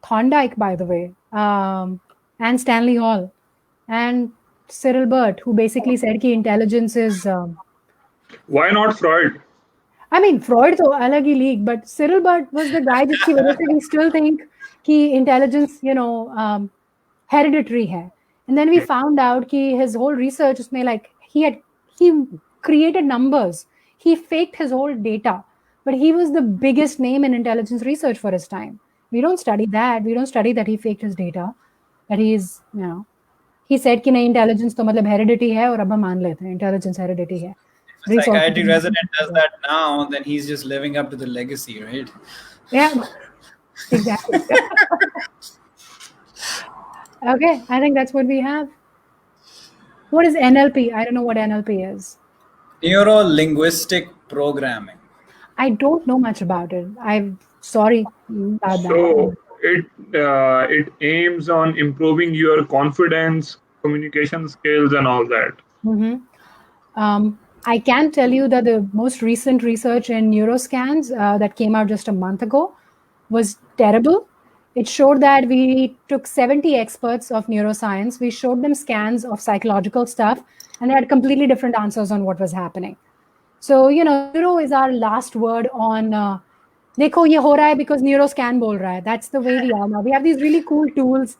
Thorndike, by the way, and Stanley Hall, and Cyril Burt, who basically said कि intelligence is. Why not Freud? I mean, Freud तो अलग ही league, but Cyril Burt was the guy जिसकी वजह से we still think कि intelligence, hereditary है. And then we found out कि his whole research उसमें, like, he created numbers. He faked his whole data, but he was the biggest name in intelligence research for his time. We don't study that. We don't study that he faked his data, that he's, he said कि नहीं intelligence तो मतलब heredity है और अब हम मान लेते हैं intelligence heredity है. If a psychiatry resident does that now, then he's just living up to the legacy, right? Yeah, exactly. Okay, I think that's what we have. What is NLP? I don't know what NLP is. Neuro-linguistic programming. I don't know much about it. I'm sorry about that. So it aims on improving your confidence, communication skills, and all that. I can tell you that the most recent research in neuroscans that came out just a month ago was terrible. It showed that we took 70 experts of neuroscience. We showed them scans of psychological stuff, and they had completely different answers on what was happening. So, neuro is our last word on, देखो ये हो रहा है because neuroscan बोल रहा है. That's the way we are now. We have these really cool tools,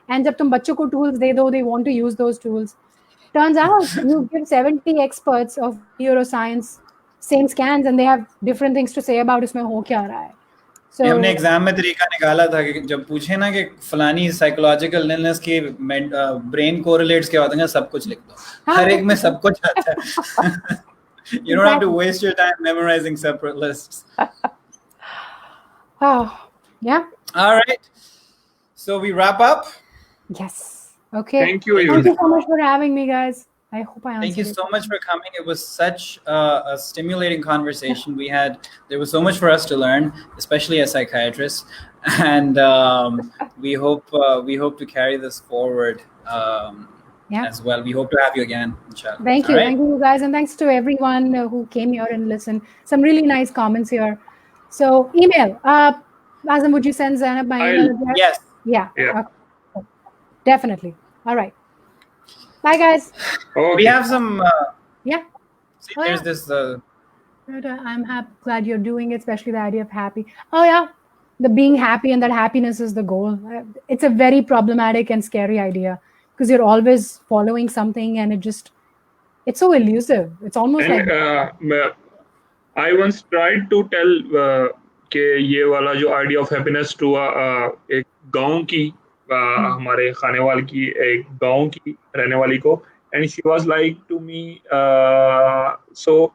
and जब तुम बच्चों को tools दे दो, they want to use those tools. Turns out you give 70 experts of neuroscience same scans and they have different things to say about इसमें हो क्या रहा है. So, हमने एग्जाम में तरीका निकाला था कि जब पूछे ना कि फलानी साइकोलॉजिकल इलनेस की ब्रेन कोरिलेट्स क्या होता है, सब कुछ लिख दो. हर एक में सब कुछ आता है. You don't have to waste your time memorizing separate lists. Oh, yeah. All right. So we wrap up. Yes. Okay. Thank you. Thank you so much for having me, guys. I hope I answered. Thank you so much for coming. It was such a stimulating conversation. There was so much for us to learn, especially as psychiatrists, and we hope to carry this forward as well. We hope to have you again, inshallah. Thank you. Thank you, guys, and thanks to everyone who came here and listened. Some really nice comments here. So email. Azam, would you send Zainab my email address? Yes. Yeah. Okay. Definitely. All right. Bye, guys. Okay. We have some. Yeah. See, there's this. I'm glad you're doing it, especially the idea of happy. Oh, yeah. The being happy and that happiness is the goal. It's a very problematic and scary idea because you're always following something and it's so elusive. It's almost like. I once tried to tell कि ये वाला जो idea of happiness to एक गांव की हमारे खानेवाल की एक गांव की रहने वाली को, and she was like to me, so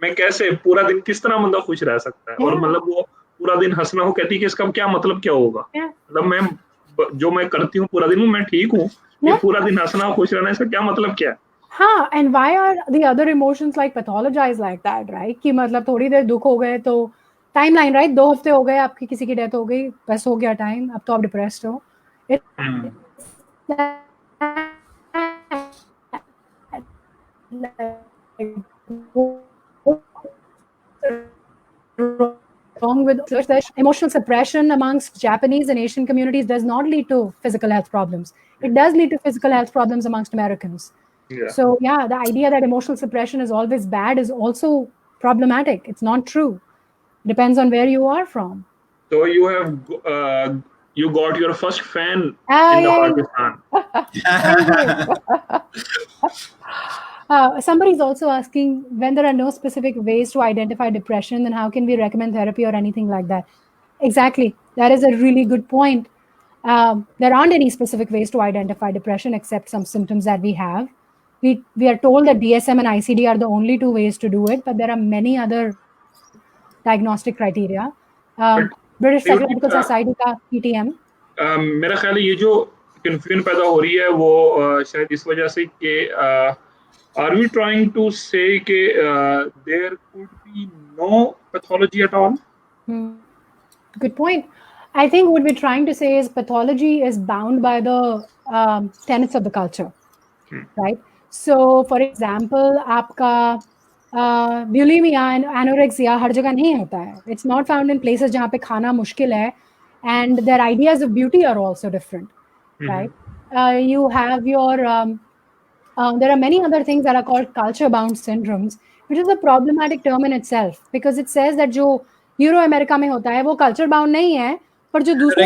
मैं कैसे पूरा दिन किस तरह बंदा खुश रह सकता है, और मतलब वो पूरा दिन हंसना हो, कहती कि इसका क्या मतलब क्या होगा, मतलब मैं जो मैं करती हूँ पूरा दिन मैं ठीक हूँ, ये पूरा दिन हंसना हो खुश रहना इसका क्या मतलब क्या है. हाँ, and why are the other emotions like pathologized like that, right? कि मतलब थोड़ी देर दुख हो गए तो टाइमलाइन, राइट, 2 हफ्ते हो गए आपकी किसी की डेथ हो गई, बस हो गया टाइम, अब तो आप डिप्रेस्ड हो. Wrong with emotional suppression amongst Japanese and Asian communities does not lead to physical health problems. It does lead to physical health problems amongst Americans. Yeah. So yeah, the idea that emotional suppression is always bad is also problematic. It's not true. Depends on where you are from. So you have you got your first fan in Pakistan. Somebody's also asking, when there are no specific ways to identify depression, then how can we recommend therapy or anything like that? Exactly. That is a really good point. There aren't any specific ways to identify depression except some symptoms that we have. We are told that DSM and ICD are the only 2 ways to do it, but there are many other diagnostic criteria. British Psychological Society का PTM. मेरा ख्याल है ये जो confusion पैदा हो रही है वो शायद इस वजह से कि are we trying to say कि there could be no pathology at all? Good point. I think what we're trying to say is pathology is bound by the tenets of the culture, right? So, for example, आपका bulimia and anorexia हर जगह नहीं होता है. It's not found in places जहाँ पे खाना मुश्किल है, and their ideas of beauty are also different, right? You have your there are many other things that are called culture-bound syndromes, which is a problematic term in itself because it says that जो euro America में होता है वो culture-bound नहीं है, पर जो दूसरे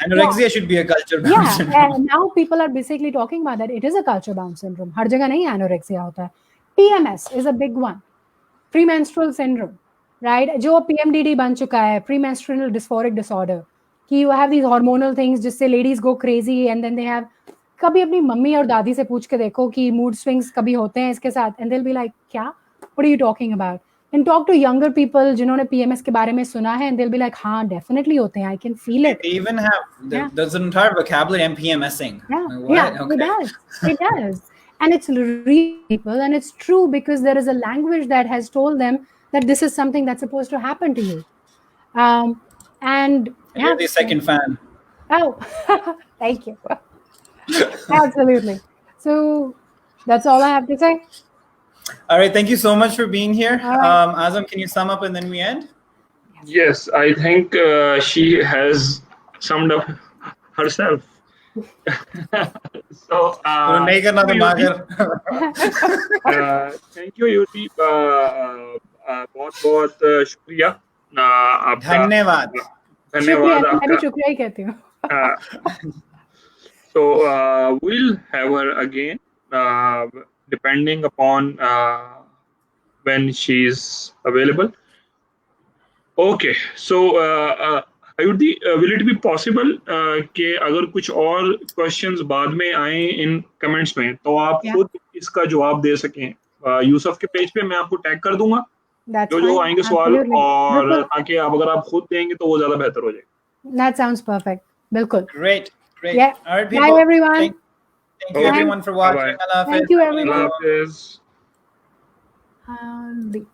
anorexia should be a culture bound syndrome. And now people are basically talking about that it is a culture bound syndrome. हर जगह नहीं anorexia होता है. PMS is a big one. Premenstrual syndrome, right? जो PMDD बन चुका है, premenstrual dysphoric disorder, कि you have these hormonal things जिससे ladies go crazy and then they have, कभी अपनी मम्मी और दादी से पूछ के देखो कि mood swings कभी होते हैं इसके साथ, and they'll be like, क्या? What are you talking about? And talk to younger people जिन्होंने PMS के बारे में सुना है, and they'll be like, हाँ, definitely होते हैं, I can feel it. They even have there's an entire vocabulary I'm PMSing. It does. And it's real people, and it's true because there is a language that has told them that this is something that's supposed to happen to you. And you're the second fan. Oh, thank you. Absolutely. So that's all I have to say. All right, thank you so much for being here. Right. Azam, can you sum up and then we end? Yes, I think she has summed up herself. So make another marker. Thank you, Yuti. बहुत शुक्रिया आपका. धन्यवाद. मैं भी शुक्रिया ही कहती हूँ. So we'll have her again, depending upon when she's available. Okay, so Ayuti, will it be possible कि अगर कुछ और questions बाद में आए इन comments में, तो आप खुद इसका जवाब दे सकें. यूसुफ के पेज पे मैं आपको टैग कर दूंगा जो आएंगे सवाल, और ताकि अगर आप खुद देंगे तो वो ज्यादा बेहतर हो जाएगा. That sounds perfect. बिल्कुल. Great. Yeah. All right, people. Bye everyone. Thank you everyone for watching. Bye-bye. Thank you everyone. Allah Hafiz.